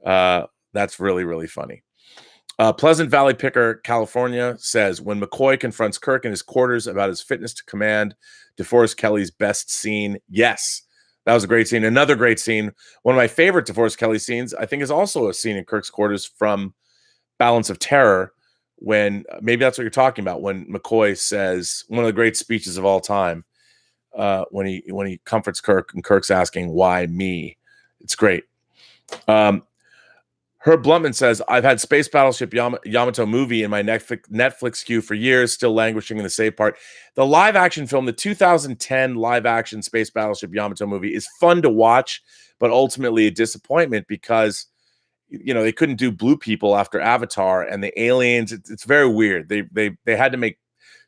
That's really, really funny. Pleasant Valley Picker, California says, when McCoy confronts Kirk in his quarters about his fitness to command, DeForest Kelly's best scene. Yes, that was a great scene. Another great scene. One of my favorite DeForest Kelly scenes, I think, is also a scene in Kirk's quarters from Balance of Terror, when maybe that's what you're talking about, when McCoy says one of the great speeches of all time, when he comforts Kirk and Kirk's asking, why me? It's great. Herb Bluntman says, I've had Space Battleship Yamato movie in my Netflix queue for years, still languishing in the save part. The live action film, the 2010 live action Space Battleship Yamato movie, is fun to watch, but ultimately a disappointment because, you know, they couldn't do blue people after Avatar, and the aliens, it's very weird. They had to make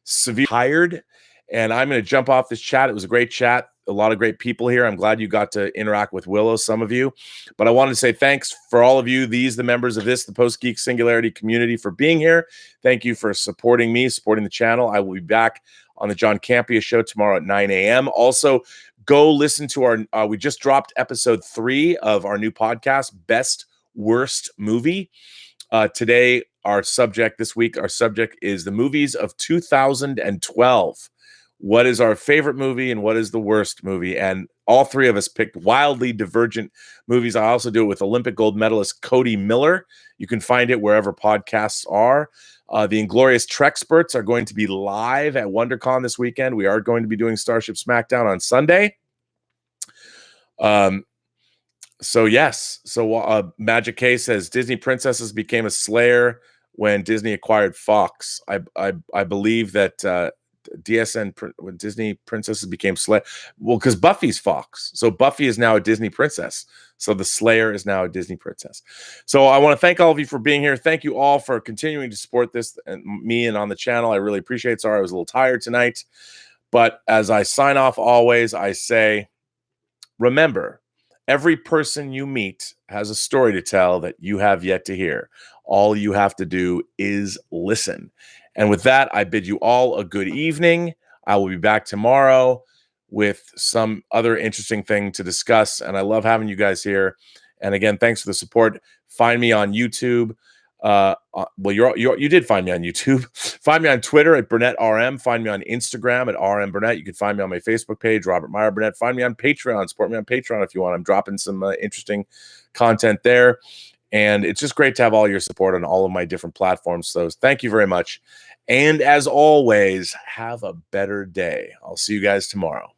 severe tired, and I'm going to jump off this chat. It was a great chat. A lot of great people here. I'm glad you got to interact with Willow, some of you. But I wanted to say thanks for all of you, the members of the Post-Geek Singularity community, for being here. Thank you for supporting me, supporting the channel. I will be back on the John Campea show tomorrow at 9 a.m. Also, go listen to our, we just dropped episode 3 of our new podcast, Best Worst Movie. Today, our subject is the movies of 2012. What is our favorite movie and what is the worst movie? And all 3 of us picked wildly divergent movies. I also do it with Olympic gold medalist Cody Miller. You can find it wherever podcasts are. The Inglorious Trexperts are going to be live at WonderCon this weekend. We are going to be doing Starship Smackdown on Sunday. So yes. So Magic K says Disney princesses became a slayer when Disney acquired Fox. I believe that when Disney princesses became Slayer. Well, because Buffy's Fox. So Buffy is now a Disney princess. So the Slayer is now a Disney princess. So I want to thank all of you for being here. Thank you all for continuing to support this and me and on the channel. I really appreciate it. Sorry, I was a little tired tonight. But as I sign off always, I say, remember, every person you meet has a story to tell that you have yet to hear. All you have to do is listen. And with that, I bid you all a good evening. I will be back tomorrow with some other interesting thing to discuss. And I love having you guys here. And again, thanks for the support. Find me on YouTube. You did find me on YouTube. Find me on Twitter at Burnett RM. Find me on Instagram at RM Burnett. You can find me on my Facebook page, Robert Meyer Burnett. Find me on Patreon. Support me on Patreon if you want. I'm dropping some interesting content there. And it's just great to have all your support on all of my different platforms. So thank you very much. And as always, have a better day. I'll see you guys tomorrow.